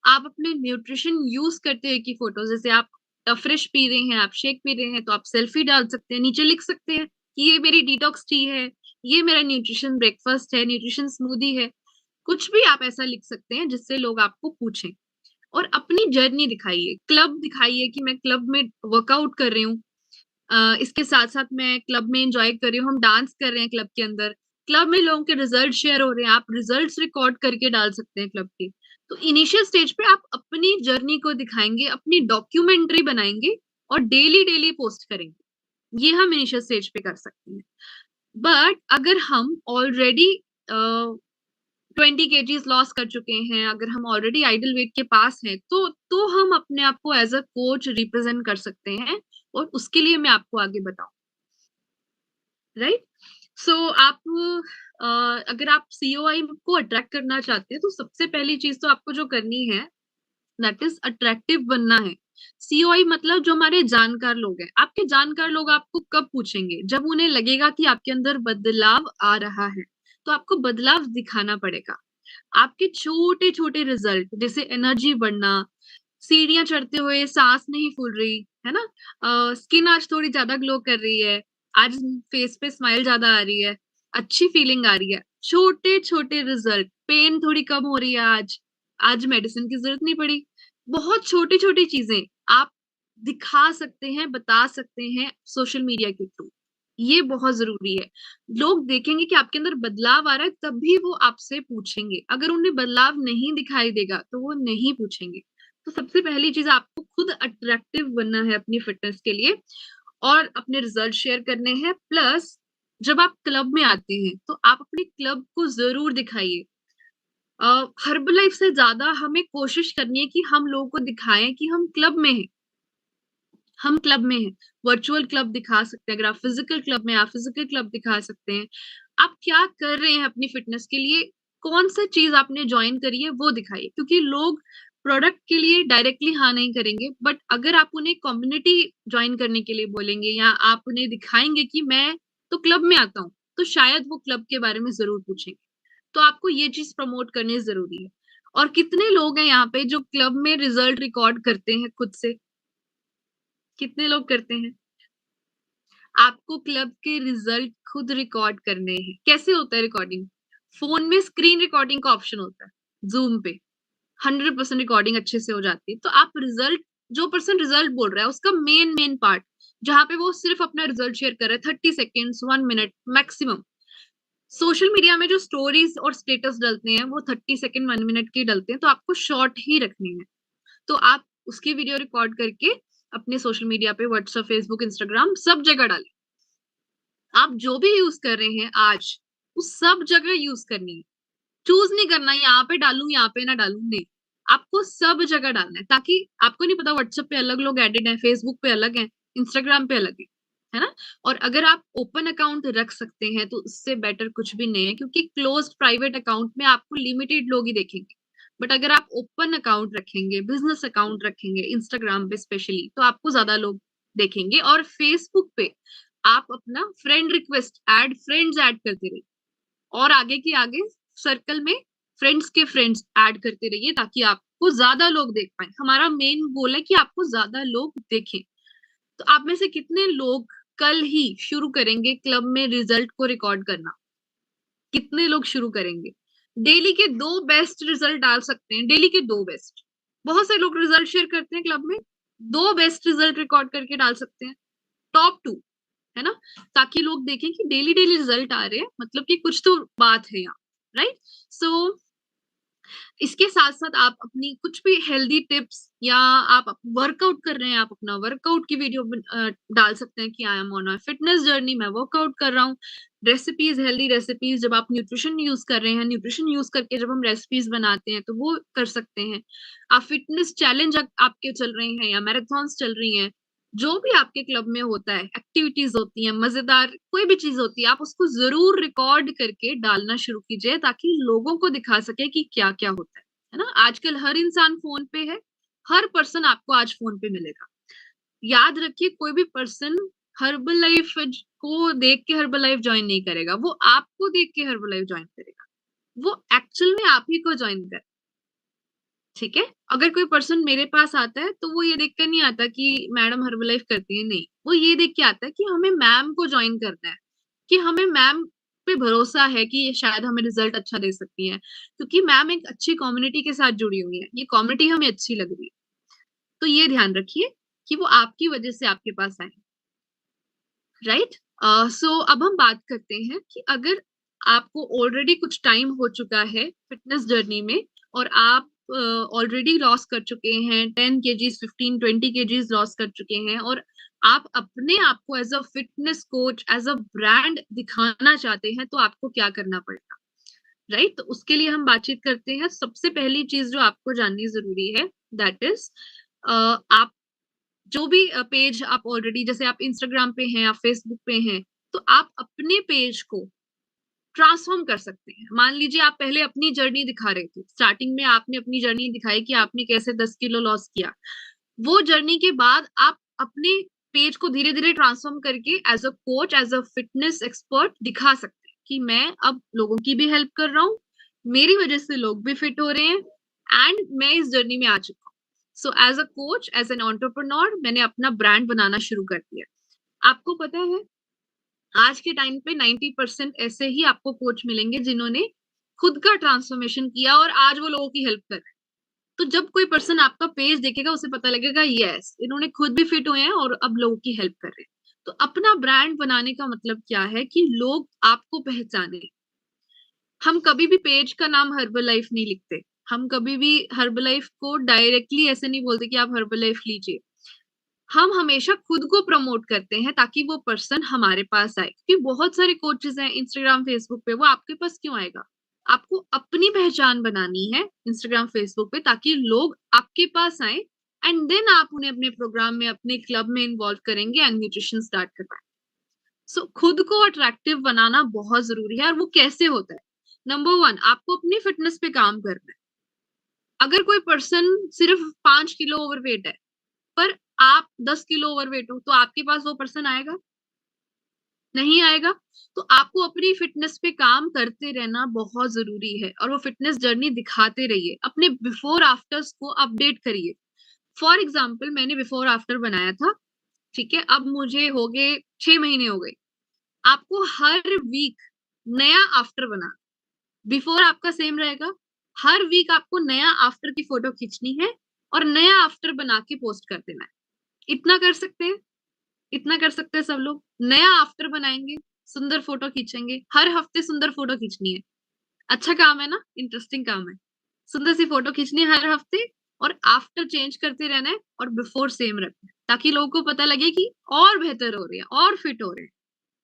आप अपने न्यूट्रिशन यूज करते हुए की फोटो, जैसे आप फ्रेश पी रहे हैं, आप शेक पी रहे हैं, तो आप सेल्फी डाल सकते हैं, नीचे लिख सकते हैं कि ये मेरी डिटॉक्स टी है, ये मेरा न्यूट्रिशन ब्रेकफास्ट है, न्यूट्रिशन स्मूदी है। कुछ भी आप ऐसा लिख सकते हैं जिससे लोग आपको पूछें। और अपनी जर्नी दिखाइए, क्लब दिखाइए कि मैं क्लब में वर्कआउट कर रही हूँ, इसके साथ साथ मैं क्लब में एंजॉय कर रही हूँ, हम डांस कर रहे हैं क्लब के अंदर, क्लब में लोगों के रिजल्ट शेयर हो रहे हैं, आप रिजल्ट्स रिकॉर्ड करके डाल सकते हैं क्लब के। तो इनिशियल स्टेज पे आप अपनी जर्नी को दिखाएंगे, अपनी डॉक्यूमेंट्री बनाएंगे और डेली डेली पोस्ट करेंगे। ये हम इनिशियल स्टेज पे कर सकते हैं। बट अगर हम ऑलरेडी 20 kgs लॉस कर चुके हैं, अगर हम ऑलरेडी आइडल वेट के पास हैं, तो हम अपने आप को एज अ कोच रिप्रेजेंट कर सकते हैं, और उसके लिए मैं आपको आगे बताऊं, राइट। सो आप अगर आप सीओआई को अट्रैक्ट करना चाहते हैं तो सबसे पहली चीज तो आपको जो करनी है दैट इज अट्रैक्टिव बनना है। सीओआई मतलब जो हमारे जानकार लोग हैं, आपके जानकार लोग आपको कब पूछेंगे, जब उन्हें लगेगा कि आपके अंदर बदलाव आ रहा है, तो आपको बदलाव दिखाना पड़ेगा। आपके छोटे छोटे रिजल्ट, जैसे एनर्जी बढ़ना, सीढ़ियां चढ़ते हुए सांस नहीं फूल रही है ना, स्किन आज थोड़ी ज्यादा ग्लो कर रही है, आज फेस पे स्माइल ज्यादा आ रही है, अच्छी फीलिंग आ रही है, छोटे छोटे रिजल्ट, पेन थोड़ी कम हो रही है, आज आज मेडिसिन की जरूरत नहीं पड़ी। बहुत छोटी छोटी चीजें आप दिखा सकते हैं, बता सकते हैं सोशल मीडिया के थ्रू। ये बहुत जरूरी है। लोग देखेंगे कि आपके अंदर बदलाव आ रहा है तभी वो आपसे पूछेंगे, अगर उन्हें बदलाव नहीं दिखाई देगा तो वो नहीं पूछेंगे। तो सबसे पहली चीज आपको खुद अट्रैक्टिव बनना है अपनी फिटनेस के लिए और अपने रिजल्ट शेयर करने हैं। प्लस जब आप क्लब में आते हैं तो आप अपने क्लब को जरूर दिखाइए। हर्बलाइफ से ज्यादा हमें कोशिश करनी है कि हम लोगों को दिखाएं कि हम क्लब में हैं। हम क्लब में हैं। वर्चुअल क्लब दिखा सकते हैं, अगर आप फिजिकल क्लब में, आप फिजिकल क्लब दिखा सकते हैं। आप क्या कर रहे हैं अपनी फिटनेस के लिए, कौन सा चीज आपने ज्वाइन करी है वो दिखाइए, क्योंकि लोग प्रोडक्ट के लिए डायरेक्टली हाँ नहीं करेंगे, बट अगर आप उन्हें कम्युनिटी ज्वाइन करने के लिए बोलेंगे या आप उन्हें दिखाएंगे कि मैं तो क्लब में आता हूँ, तो शायद वो क्लब के बारे में जरूर पूछेंगे। तो आपको ये चीज प्रमोट करनी जरूरी है। और कितने लोग हैं यहाँ पे जो क्लब में रिजल्ट रिकॉर्ड करते हैं खुद से? कितने लोग करते हैं? आपको क्लब के रिजल्ट खुद रिकॉर्ड करने हैं। कैसे होता है रिकॉर्डिंग? फोन में स्क्रीन रिकॉर्डिंग का ऑप्शन होता है, जूम पे 100% रिकॉर्डिंग अच्छे से हो जाती है। तो आप रिजल्ट, जो पर्सन रिजल्ट बोल रहा है उसका मेन मेन पार्ट, जहां पे वो सिर्फ अपना रिजल्ट शेयर कर रहा है, 30 seconds 1 minute maximum. Social media में जो स्टोरीज और स्टेटस डलते हैं वो 30 सेकेंड 1 मिनट के डलते हैं, तो आपको शॉर्ट ही रखनी है। तो आप उसकी वीडियो रिकॉर्ड करके अपने सोशल मीडिया पे, व्हाट्सएप, फेसबुक, इंस्टाग्राम, सब जगह डालें। आप जो भी यूज कर रहे हैं आज, उस सब जगह यूज करनी है। चूज नहीं करना यहाँ पे डालूं यहाँ पे ना डालूं, नहीं। आपको सब जगह डालना है, ताकि आपको नहीं पता व्हाट्सएप पे अलग लोग एडेड हैं, फेसबुक पे अलग हैं, इंस्टाग्राम पे अलग है ना। और अगर आप ओपन अकाउंट रख सकते हैं तो उससे बेटर कुछ भी नहीं है, क्योंकि क्लोज प्राइवेट अकाउंट में आपको लिमिटेड लोग ही देखेंगे। बट अगर आप ओपन अकाउंट रखेंगे, बिजनेस अकाउंट रखेंगे इंस्टाग्राम पे स्पेशली, तो आपको ज्यादा लोग देखेंगे। और फेसबुक पे आप अपना friend request add, friends add करते रहिए, और आगे की आगे सर्कल में फ्रेंड्स के फ्रेंड्स ऐड करते रहिए, ताकि आपको ज्यादा लोग देख पाए। हमारा मेन गोल है कि आपको ज्यादा लोग देखें। तो आप में से कितने लोग कल ही शुरू करेंगे क्लब में रिजल्ट को रिकॉर्ड करना? कितने लोग शुरू करेंगे? डेली के 2 बेस्ट रिजल्ट डाल सकते हैं, डेली के 2 बेस्ट। बहुत से लोग रिजल्ट शेयर करते हैं क्लब में, 2 बेस्ट रिजल्ट रिकॉर्ड करके डाल सकते हैं, टॉप 2, है ना। ताकि लोग देखें कि डेली डेली रिजल्ट आ रहे हैं, मतलब कि कुछ तो बात है यहाँ, राइट। सो इसके साथ साथ आप अपनी कुछ भी हेल्दी टिप्स, या आप वर्कआउट कर रहे हैं, आप अपना वर्कआउट की वीडियो डाल सकते हैं कि आई am on a fitness journey, मैं वर्कआउट कर रहा हूँ। रेसिपीज, हेल्दी रेसिपीज, जब आप न्यूट्रिशन यूज कर रहे हैं, न्यूट्रिशन यूज करके जब हम रेसिपीज बनाते हैं तो वो कर सकते हैं। आप फिटनेस चैलेंज आपके चल रहे हैं या मैराथन्स चल रही हैं, जो भी आपके क्लब में होता है, एक्टिविटीज होती है, मजेदार कोई भी चीज होती है, आप उसको जरूर रिकॉर्ड करके डालना शुरू कीजिए, ताकि लोगों को दिखा सके कि क्या क्या होता है ना। आजकल हर इंसान फोन पे है, हर पर्सन आपको आज फोन पे मिलेगा। याद रखिए, कोई भी पर्सन हर्बल लाइफ को देख के हर्बल लाइफ ज्वाइन नहीं करेगा, वो आपको देख के हर्बल लाइफ ज्वाइन करेगा। वो एक्चुअल में आप ही को ज्वाइन कर, ठीक है। अगर कोई पर्सन मेरे पास आता है तो वो ये देख कर नहीं आता कि मैडम हर्बलाइफ करती है, नहीं, वो ये देख के आता है कि हमें मैम को ज्वाइन करना है, कि हमें मैम पे भरोसा है कि ये शायद हमें रिजल्ट अच्छा दे सकती है, क्योंकि मैम एक अच्छी कम्युनिटी के साथ जुड़ी हुई है, ये कम्युनिटी हमें अच्छी लग रही है। तो ये ध्यान रखिए कि वो आपकी वजह से आपके पास आए, राइट। सो अब हम बात करते हैं कि अगर आपको ऑलरेडी कुछ टाइम हो चुका है फिटनेस जर्नी में, और आप ऑलरेडी लॉस कर चुके हैं 10 kgs, 15, 20 kgs लॉस कर चुके हैं, और आप अपने आप को as a fitness coach, as a brand दिखाना चाहते हैं, तो आपको क्या करना पड़ेगा, राइट। तो उसके लिए हम बातचीत करते हैं। सबसे पहली चीज जो आपको जाननी जरूरी है, दैट इज आप जो भी पेज आप ऑलरेडी, जैसे आप इंस्टाग्राम पे हैं, आप फेसबुक पे हैं, तो आप अपने पेज को ट्रांसफॉर्म कर सकते हैं। मान लीजिए आप पहले अपनी जर्नी दिखा रहे थे, स्टार्टिंग में आपने अपनी जर्नी दिखाई कि आपने कैसे 10 किलो लॉस किया। वो जर्नी के बाद आप अपने पेज को धीरे धीरे ट्रांसफॉर्म करके as a coach, as a fitness expert दिखा सकते हैं कि मैं अब लोगों की भी हेल्प कर रहा हूँ, मेरी वजह से लोग भी फिट हो रहे हैं, एंड मैं इस जर्नी में आ चुका हूँ। So as a coach, as an entrepreneur, मैंने अपना ब्रांड बनाना शुरू कर दिया। आपको पता है, आज के टाइम पे 90% ऐसे ही आपको कोच मिलेंगे जिन्होंने खुद का ट्रांसफॉर्मेशन किया और आज वो लोगों की हेल्प कर रहे हैं। तो जब कोई पर्सन आपका पेज देखेगा, उसे पता लगेगा यस, इन्होंने खुद भी फिट हुए हैं और अब लोगों की हेल्प कर रहे हैं। तो अपना ब्रांड बनाने का मतलब क्या है कि लोग आपको पहचाने। हम कभी भी पेज का नाम हर्बल लाइफ नहीं लिखते, हम कभी भी हर्बलाइफ को डायरेक्टली ऐसे नहीं बोलते कि आप हर्बलाइफ लीजिए। हम हमेशा खुद को प्रमोट करते हैं ताकि वो पर्सन हमारे पास आए, क्योंकि बहुत सारे कोचेस हैं इंस्टाग्राम फेसबुक पे, वो आपके पास क्यों आएगा? आपको अपनी पहचान बनानी है इंस्टाग्राम फेसबुक पे ताकि लोग आपके पास आए, एंड देन आप उन्हें अपने प्रोग्राम में, अपने क्लब में इन्वॉल्व करेंगे एंड न्यूट्रिशन स्टार्ट करवाएं। सो खुद को अट्रैक्टिव बनाना बहुत जरूरी है। और वो कैसे होता है? नंबर वन, आपको अपनी फिटनेस पे काम करना है। अगर कोई पर्सन सिर्फ 5 किलो ओवरवेट है पर आप 10 किलो ओवरवेट हो, तो आपके पास वो पर्सन आएगा? नहीं आएगा। तो आपको अपनी फिटनेस पे काम करते रहना बहुत जरूरी है और वो फिटनेस जर्नी दिखाते रहिए। अपने बिफोर आफ्टर्स को अपडेट करिए। फॉर एग्जाम्पल, मैंने बिफोर आफ्टर बनाया था, ठीक है, अब मुझे हो गए 6 महीने हो गए। आपको हर वीक नया आफ्टर बना, बिफोर आपका सेम रहेगा, हर वीक आपको नया आफ्टर की फोटो खींचनी है और नया आफ्टर बना के पोस्ट कर देना है। इतना कर सकते हैं? इतना कर सकते हैं सब लोग? नया आफ्टर बनाएंगे, सुंदर फोटो खींचेंगे, हर हफ्ते सुंदर फोटो खींचनी है। अच्छा काम है ना, इंटरेस्टिंग काम है। सुंदर सी फोटो खींचनी है हर हफ्ते, और आफ्टर चेंज करते रहना है और बिफोर सेम रखना है, ताकि लोगों को पता लगे कि और बेहतर हो रहे हैं और फिट हो रहे हैं।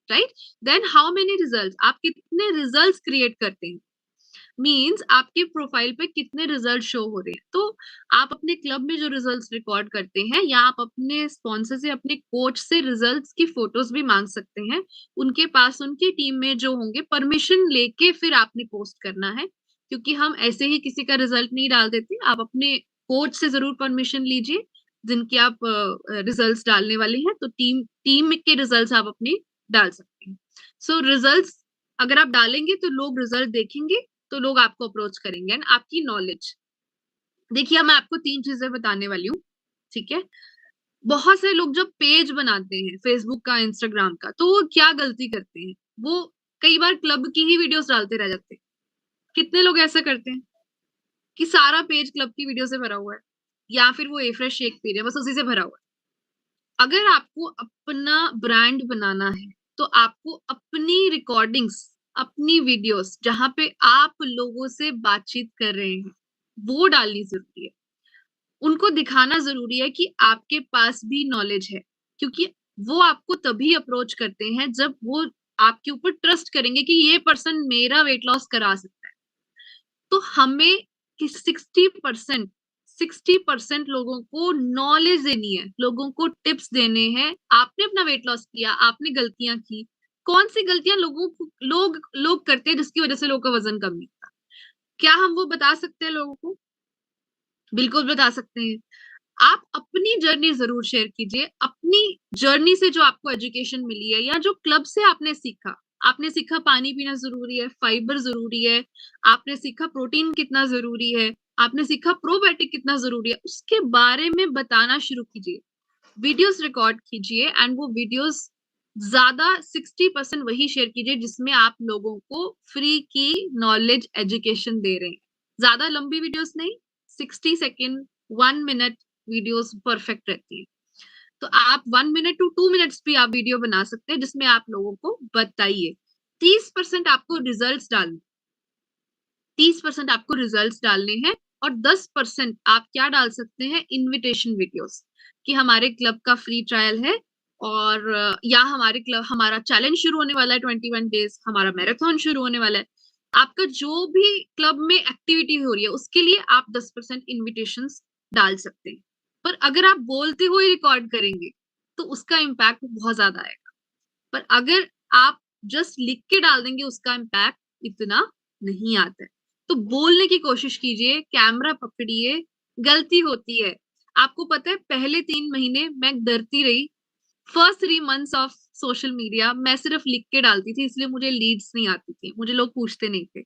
Right? Then how many result, आप कितने रिजल्ट क्रिएट करते हैं, मीन्स आपके प्रोफाइल पे कितने रिजल्ट शो हो रहे हैं। तो आप अपने क्लब में जो रिजल्ट्स रिकॉर्ड करते हैं, या आप अपने स्पॉन्सर से, अपने कोच से रिजल्ट्स की फोटोज भी मांग सकते हैं। उनके पास, उनकी टीम में जो होंगे, परमिशन लेके फिर आपने पोस्ट करना है, क्योंकि हम ऐसे ही किसी का रिजल्ट नहीं डाल देते। आप अपने कोच से जरूर परमिशन लीजिए जिनके आप रिजल्ट्स डालने वाले हैं। तो टीम टीम के रिजल्ट्स आप अपने डाल सकते हैं। सो रिजल्ट्स अगर आप डालेंगे तो लोग रिजल्ट देखेंगे, तो लोग आपको अप्रोच करेंगे। एंड आपकी नॉलेज, देखिए मैं आपको 3 चीजें बताने वाली हूँ, ठीक है। बहुत से लोग जब पेज बनाते हैं फेसबुक का, इंस्टाग्राम का, तो वो क्या गलती करते हैं? वो कई बार क्लब की ही वीडियोस डालते रह जाते हैं। कितने लोग ऐसा करते हैं कि सारा पेज क्लब की वीडियो से भरा हुआ है, या फिर वो ए फ्रेश शेक पी रहे हैं, बस उसी से भरा हुआ है। अगर आपको अपना ब्रांड बनाना है, तो आपको अपनी रिकॉर्डिंग्स, अपनी वीडियोस जहां पे आप लोगों से बातचीत कर रहे हैं, वो डालनी जरूरी है। उनको दिखाना जरूरी है कि आपके पास भी नॉलेज है, क्योंकि वो आपको तभी अप्रोच करते हैं जब वो आपके ऊपर ट्रस्ट करेंगे कि ये पर्सन मेरा वेट लॉस करा सकता है। तो हमें कि 60% लोगों को नॉलेज देनी है, लोगों को टिप्स देने हैं। आपने अपना वेट लॉस किया, आपने गलतियां की, कौन सी गलतियां लोग करते हैं जिसकी वजह से लोगों का वजन कम नहीं होता? क्या हम वो बता सकते हैं लोगों को? बिल्कुल बता सकते हैं। आप अपनी जर्नी जरूर शेयर कीजिए। अपनी जर्नी से जो आपको एजुकेशन मिली है, या जो क्लब से आपने सीखा, आपने सीखा पानी पीना जरूरी है, फाइबर जरूरी है, आपने सीखा प्रोटीन कितना जरूरी है, आपने सीखा प्रोबायोटिक कितना जरूरी है, उसके बारे में बताना शुरू कीजिए। वीडियोस रिकॉर्ड कीजिए, एंड वो वीडियोस ज्यादा 60% वही शेयर कीजिए जिसमें आप लोगों को फ्री की नॉलेज एजुकेशन दे रहे हैं। ज्यादा लंबी वीडियोस नहीं, 60 सेकेंड, 1 मिनट वीडियोस परफेक्ट रहती है। तो आप 1 मिनट to 2 मिनट्स भी आप वीडियो बना सकते हैं जिसमें आप लोगों को बताइए। 30% आपको रिजल्ट्स डालने, 30% आपको रिजल्ट्स डालने हैं, और 10% आप क्या डाल सकते हैं? इनविटेशन वीडियोस, कि हमारे क्लब का फ्री ट्रायल है, और या हमारे क्लब, हमारा चैलेंज शुरू होने वाला है 21 डेज, हमारा मैराथन शुरू होने वाला है। आपका जो भी क्लब में एक्टिविटी हो रही है उसके लिए आप 10% इन्विटेशंस डाल सकते हैं। पर अगर आप बोलते हुए रिकॉर्ड करेंगे तो उसका इम्पैक्ट बहुत ज्यादा आएगा। पर अगर आप जस्ट लिख के डाल देंगे, उसका इम्पैक्ट इतना नहीं आता है। तो बोलने की कोशिश कीजिए, कैमरा पकड़िए। गलती होती है, आपको पता है, पहले 3 महीने मैं डरती रही। First 3 months of social media मैं सिर्फ लिख के डालती थी, इसलिए मुझे लीड्स नहीं आती थी, मुझे लोग पूछते नहीं थे।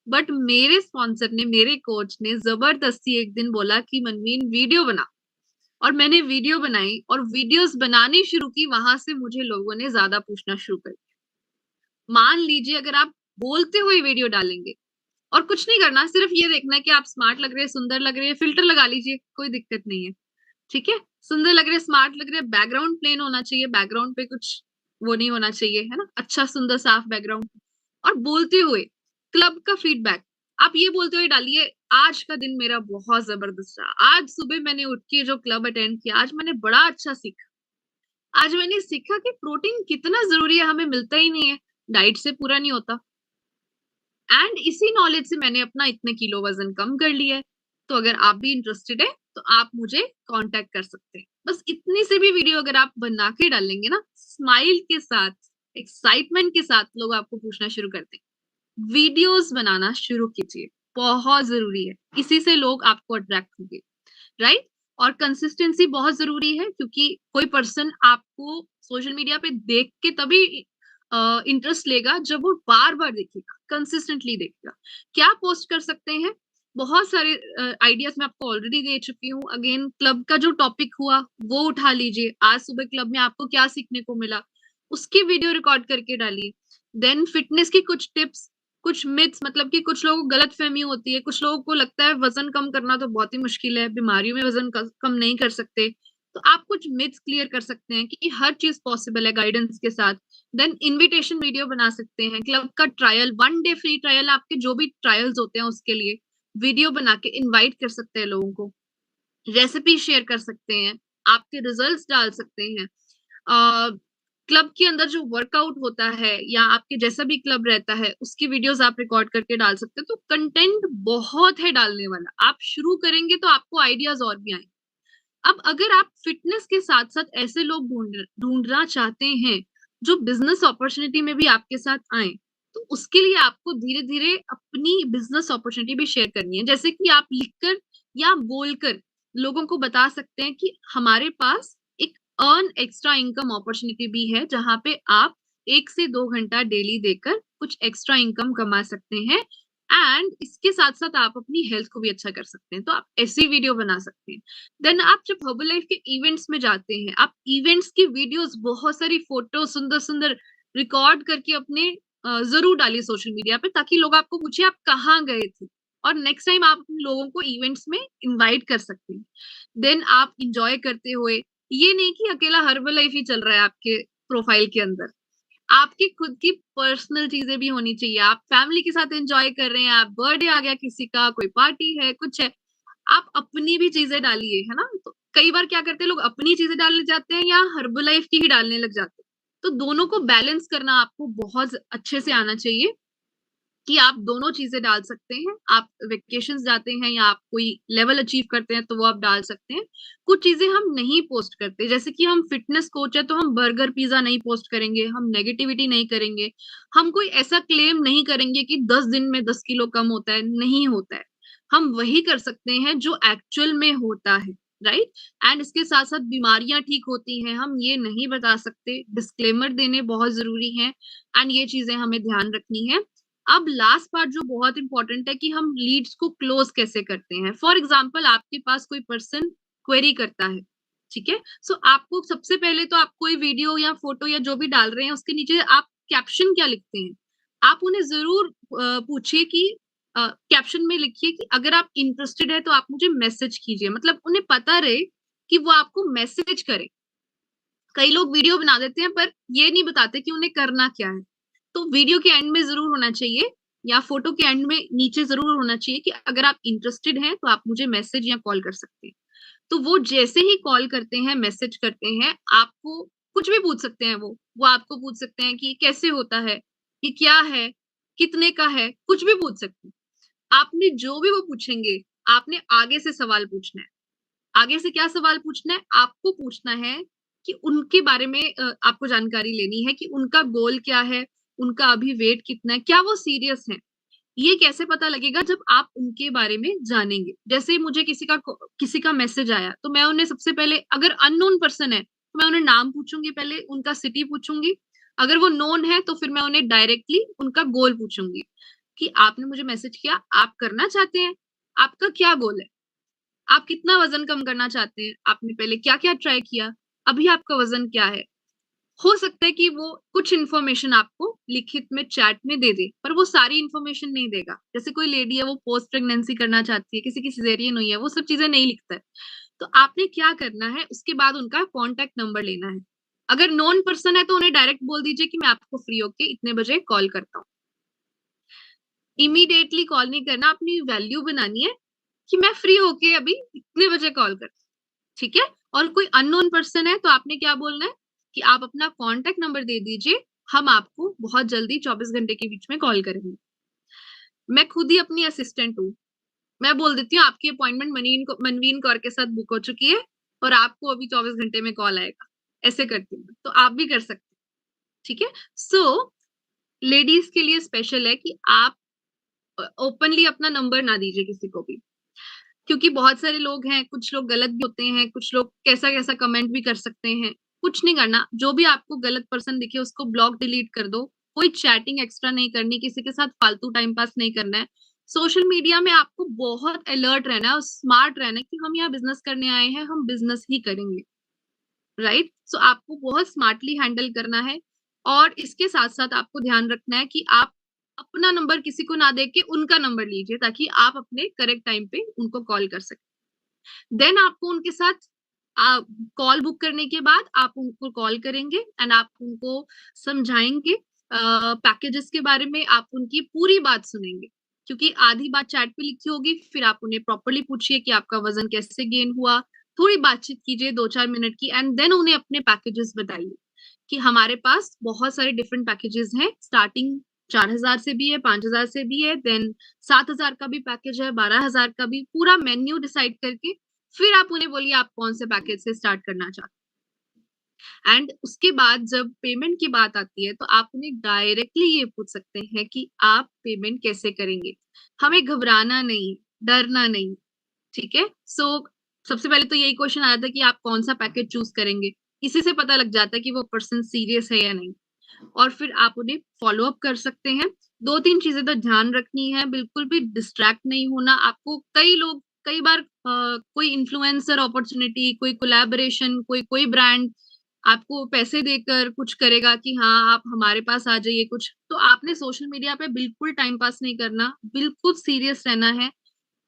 बट मेरे स्पॉन्सर ने, मेरे कोच ने जबरदस्ती एक दिन बोला कि मनमीन वीडियो बना, और मैंने वीडियो बनाई और वीडियोस बनानी शुरू की। वहां से मुझे लोगों ने ज्यादा पूछना शुरू कर दिया। मान लीजिए अगर आप बोलते हुए वीडियो डालेंगे, और कुछ नहीं करना, सिर्फ ये देखना है कि आप स्मार्ट लग रहे हैं, सुंदर लग रहे हैं, फिल्टर लगा लीजिए, कोई दिक्कत नहीं है, ठीक है। सुंदर लग रहे हैं, स्मार्ट लग रहे हैं, बैकग्राउंड प्लेन होना चाहिए, बैकग्राउंड पे कुछ वो नहीं होना चाहिए, है ना, अच्छा सुंदर साफ बैकग्राउंड। और बोलते हुए क्लब का फीडबैक, आप ये बोलते हुए डालिए, आज का दिन मेरा बहुत जबरदस्त रहा, आज सुबह मैंने उठ के जो क्लब अटेंड किया, आज मैंने बड़ा अच्छा सीखा, आज मैंने सीखा कि प्रोटीन कितना जरूरी है, हमें मिलता ही नहीं है, डाइट से पूरा नहीं होता, एंड इसी नॉलेज से मैंने अपना इतने किलो वजन कम कर लिया है। तो अगर आप भी इंटरेस्टेड है तो आप मुझे कांटेक्ट कर सकते हैं। बस इतनी सी भी वीडियो अगर आप बना के डालेंगे ना, स्माइल के साथ, एक्साइटमेंट के साथ, लोग आपको पूछना शुरू करते हैं। वीडियोस बनाना शुरू कीजिए, बहुत जरूरी है, इसी से लोग आपको अट्रैक्ट होंगे, राइट? और कंसिस्टेंसी बहुत जरूरी है, क्योंकि कोई पर्सन आपको सोशल मीडिया पे देख के तभी इंटरेस्ट लेगा जब वो बार बार देखेगा, कंसिस्टेंटली देखेगा। क्या पोस्ट कर सकते हैं? बहुत सारे आइडियाज मैं आपको ऑलरेडी दे चुकी हूँ। अगेन, क्लब का जो टॉपिक हुआ वो उठा लीजिए, आज सुबह क्लब में आपको क्या सीखने को मिला, उसकी वीडियो रिकॉर्ड करके डालिए। देन फिटनेस की कुछ टिप्स, कुछ मिथ्स, मतलब कि कुछ लोगों को गलतफहमी होती है, कुछ लोगों को लगता है वजन कम करना तो बहुत ही मुश्किल है, बीमारियों में वजन कम नहीं कर सकते। तो आप कुछ मिथ्स क्लियर कर सकते हैं कि हर चीज पॉसिबल है गाइडेंस के साथ। देन इनविटेशन वीडियो बना सकते हैं, क्लब का ट्रायल, 1 डे फ्री ट्रायल, आपके जो भी ट्रायल्स होते हैं उसके लिए वीडियो बना के इनवाइट कर सकते हैं लोगों को। रेसिपी शेयर कर सकते हैं, आपके रिजल्ट्स डाल सकते हैं। क्लब के अंदर जो वर्कआउट होता है या आपके जैसा भी क्लब रहता है उसकी वीडियोस आप रिकॉर्ड करके डाल सकते हैं। तो कंटेंट बहुत है डालने वाला, आप शुरू करेंगे तो आपको आइडियाज और भी आएंगे। अब अगर आप फिटनेस के साथ साथ ऐसे लोग ढूंढना चाहते हैं जो बिजनेस अपॉर्चुनिटी में भी आपके साथ आए, तो उसके लिए आपको धीरे धीरे अपनी बिजनेस अपॉर्चुनिटी भी शेयर करनी है। जैसे कि आप लिखकर या बोलकर लोगों को बता सकते हैं कि हमारे पास एक अर्न एक्स्ट्रा इनकम अपॉर्चुनिटी भी है, जहां पे आप 1 से 2 घंटा डेली देकर कुछ एक्स्ट्रा इनकम कमा सकते हैं, एंड इसके साथ साथ आप अपनी हेल्थ को भी अच्छा कर सकते हैं। तो आप ऐसी वीडियो बना सकते हैं। देन आप जब हर्बल लाइफ के इवेंट्स में जाते हैं, आप इवेंट्स की वीडियोस, बहुत सारी फोटो सुंदर सुंदर रिकॉर्ड करके अपने जरूर डालिए सोशल मीडिया पे, ताकि लोग आपको पूछे आप कहाँ गए थे, और नेक्स्ट टाइम आप लोगों को इवेंट्स में इनवाइट कर सकते हैं। देन आप इंजॉय करते हुए, ये नहीं कि अकेला हर्बल लाइफ ही चल रहा है आपके प्रोफाइल के अंदर, आपकी खुद की पर्सनल चीजें भी होनी चाहिए। आप फैमिली के साथ एंजॉय कर रहे हैं, आप बर्थडे आ गया किसी का, कोई पार्टी है, कुछ है, आप अपनी भी चीजें डालिए, है ना? तो कई बार क्या करते हैं लोग, अपनी चीजें डालने जाते हैं या हर्बल लाइफ की ही डालने लग जाते हैं। तो दोनों को बैलेंस करना आपको बहुत अच्छे से आना चाहिए कि आप दोनों चीजें डाल सकते हैं। आप वेकेशंस जाते हैं या आप कोई लेवल अचीव करते हैं तो वो आप डाल सकते हैं। कुछ चीजें हम नहीं पोस्ट करते, जैसे कि हम फिटनेस कोच है तो हम बर्गर पिज्जा नहीं पोस्ट करेंगे, हम नेगेटिविटी नहीं करेंगे, हम कोई ऐसा क्लेम नहीं करेंगे कि 10 दिन में 10 किलो कम होता है, नहीं होता है। हम वही कर सकते हैं जो एक्चुअल में होता है, राइट? एंड इसके साथ साथ बीमारियां ठीक होती हैं, हम ये नहीं बता सकते, डिस्क्लेमर देने बहुत जरूरी है, एंड ये चीजें हमें ध्यान रखनी है। अब लास्ट पार्ट जो बहुत इंपॉर्टेंट है कि हम लीड्स को क्लोज कैसे करते हैं। फॉर एग्जाम्पल, आपके पास कोई पर्सन क्वेरी करता है, ठीक है? सो आपको सबसे पहले तो आप कोई वीडियो या फोटो या जो भी डाल रहे हैं उसके नीचे आप कैप्शन क्या लिखते हैं, आप उन्हें जरूर पूछिए कि कैप्शन में लिखिए कि अगर आप इंटरेस्टेड है तो आप मुझे मैसेज कीजिए, मतलब उन्हें पता रहे कि वो आपको मैसेज करे। कई लोग वीडियो बना देते हैं पर ये नहीं बताते कि उन्हें करना क्या है। तो वीडियो के एंड में जरूर होना चाहिए या फोटो के एंड में नीचे जरूर होना चाहिए कि अगर आप इंटरेस्टेड हैं तो आप मुझे मैसेज या कॉल कर सकते हैं। तो वो जैसे ही कॉल करते हैं, मैसेज करते हैं, आपको कुछ भी पूछ सकते हैं। वो आपको पूछ सकते हैं कि कैसे होता है, ये क्या है, कितने का है, कुछ भी पूछ सकते हैं। आपने जो भी वो पूछेंगे, आपने आगे से सवाल पूछना है। आगे से क्या सवाल पूछना है? आपको पूछना है कि उनके बारे में आपको जानकारी लेनी है कि उनका गोल क्या है, उनका अभी वेट कितना है, क्या वो सीरियस हैं? ये कैसे पता लगेगा? जब आप उनके बारे में जानेंगे। जैसे मुझे किसी का मैसेज आया, तो मैं उन्हें सबसे पहले, अगर अननोन पर्सन है, तो मैं उन्हें नाम पूछूँगी पहले, उनका सिटी पूछूँगी। अगर वो नोन है, तो फिर मैं उन्हें डायरेक्टली उनका गोल पूछूँगी कि आपने मुझे मैसेज किया, आप करना चाहते हैं? आपका क्या गोल है? आप कितना वज़न कम करना चाहते हैं? आपने पहले क्या-क्या ट्राई किया? अभी आपका वज़न क्या है? हो सकता है कि वो कुछ इन्फॉर्मेशन आपको लिखित में चैट में दे दे, पर वो सारी इन्फॉर्मेशन नहीं देगा। जैसे कोई लेडी है, वो पोस्ट प्रेगनेंसी करना चाहती है, किसी की सिज़ेरियन हुई है, वो सब चीज़ें नहीं लिखता है। तो आपने क्या करना है, उसके बाद उनका कॉन्टैक्ट नंबर लेना है। अगर नोन पर्सन है, तो उन्हें डायरेक्ट बोल दीजिए कि मैं आपको फ्री होके इतने बजे कॉल करता हूँ। इमीडिएटली कॉल नहीं करना, अपनी वैल्यू बनानी है कि मैं फ्री होके अभी इतने बजे कॉल कर, ठीक है। और कोई अननोन पर्सन है तो आपने क्या बोलना है कि आप अपना कॉन्टेक्ट नंबर दे दीजिए, हम आपको बहुत जल्दी 24 घंटे के बीच में कॉल करेंगे। मैं खुद ही अपनी असिस्टेंट हूँ, मैं बोल देती हूँ आपकी अपॉइंटमेंट मनवीन कौर के साथ बुक हो चुकी है और आपको अभी 24 घंटे में कॉल आएगा, ऐसे करती हूँ, तो आप भी कर सकते हैं, ठीक है। सो लेडीज के लिए स्पेशल है कि आप ओपनली अपना नंबर ना दीजिए किसी को भी, क्योंकि बहुत सारे लोग हैं, कुछ लोग गलत भी होते हैं, कुछ लोग कैसा कैसा कमेंट भी कर सकते हैं। कुछ नहीं करना, जो भी आपको गलत पर्सन दिखे उसको ब्लॉक डिलीट कर दो, कोई चैटिंग एक्स्ट्रा नहीं करनी, किसी के साथ फालतू टाइम पास नहीं करना है। सोशल मीडिया में आपको बहुत अलर्ट रहना है और स्मार्ट रहना है कि हम यहाँ बिजनेस करने आए हैं, हम बिजनेस ही करेंगे, राइट। सो आपको बहुत स्मार्टली हैंडल करना है और इसके साथ साथ आपको ध्यान रखना है कि आप अपना नंबर किसी को ना दे के उनका नंबर लीजिए, ताकि आप अपने करेक्ट टाइम पे उनको कॉल कर सकें। देन आपको उनके साथ कॉल बुक करने के बाद आप उनको कॉल करेंगे एंड आप उनको समझाएंगे पैकेजेस के बारे में, आप उनकी पूरी बात सुनेंगे, क्योंकि आधी बात चैट पे लिखी होगी, फिर आप उन्हें प्रॉपर्ली पूछिए कि आपका वजन कैसे गेन हुआ, थोड़ी बातचीत कीजिए 2-4 मिनट की एंड देन उन्हें अपने पैकेजेस बताइए कि हमारे पास बहुत सारे डिफरेंट पैकेजेस हैं, स्टार्टिंग 4,000 से भी है, 5,000 से भी है, देन 7,000 का भी पैकेज है, 12,000 का भी, पूरा मेन्यू डिसाइड करके फिर आप उन्हें बोलिए आप कौन से पैकेज से स्टार्ट करना चाहते हैं। एंड उसके बाद जब पेमेंट की बात आती है तो आप उन्हें डायरेक्टली ये पूछ सकते हैं कि आप पेमेंट कैसे करेंगे। हमें घबराना नहीं, डरना नहीं, ठीक है। सो सबसे पहले तो यही क्वेश्चन आया था कि आप कौन सा पैकेज चूज करेंगे, इसी से पता लग जाता है कि वो पर्सन सीरियस है या नहीं, और फिर आप उन्हें फॉलो अप कर सकते हैं। 2-3 चीजें तो ध्यान रखनी है, बिल्कुल भी डिस्ट्रैक्ट नहीं होना। आपको कई बार कोई इन्फ्लुएंसर अपॉर्चुनिटी, कोई कोलैबोरेशन, कोई ब्रांड आपको पैसे देकर कुछ करेगा कि हाँ आप हमारे पास आ जाइए कुछ, तो आपने सोशल मीडिया पे बिल्कुल टाइम पास नहीं करना, बिल्कुल सीरियस रहना है,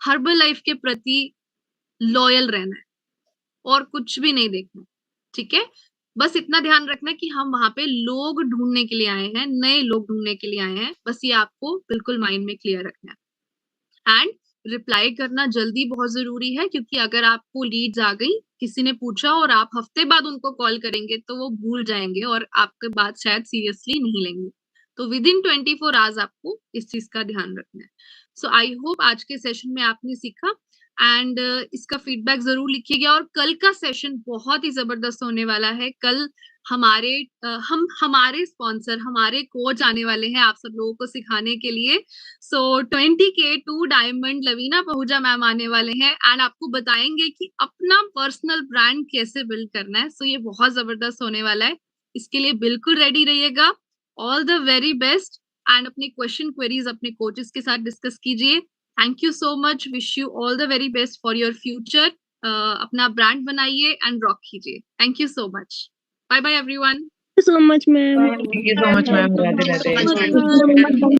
हर्बल लाइफ के प्रति लॉयल रहना है और कुछ भी नहीं देखना, ठीक है। बस इतना ध्यान रखना कि हम वहां पे लोग ढूंढने के लिए आए हैं, नए लोग ढूंढने के लिए आए हैं, बस ये आपको बिल्कुल माइंड में क्लियर रखना है। एंड रिप्लाई करना जल्दी बहुत जरूरी है, क्योंकि अगर आपको लीड्स आ गई, किसी ने पूछा और आप हफ्ते बाद उनको कॉल करेंगे तो वो भूल जाएंगे और आपके बात शायद सीरियसली नहीं लेंगे। तो विद इन 24 आवर्स आपको इस चीज का ध्यान रखना है। सो आई होप आज के सेशन में आपने सीखा एंड इसका फीडबैक जरूर लिखिएगा। और कल का सेशन बहुत ही जबरदस्त होने वाला है। कल हमारे स्पॉन्सर, हमारे कोच आने वाले हैं आप सब लोगों को सिखाने के लिए। सो 20K2 diamond Lavina Pahuja ma'am आने वाले हैं एंड आपको बताएंगे कि अपना पर्सनल ब्रांड कैसे बिल्ड करना है। सो ये बहुत जबरदस्त होने वाला है, इसके लिए बिल्कुल रेडी रहिएगा। All the very best and अपने क्वेश्चन क्वेरीज अपने कोचेस के साथ डिस्कस कीजिए। Thank you so much, wish you all the very best for your future. अपना ब्रांड बनाइए एंड रॉक कीजिए। Thank you so much, bye bye everyone. so much, ma'am. Thank you so much, ma'am. Radhe Radhe. Thank you so much.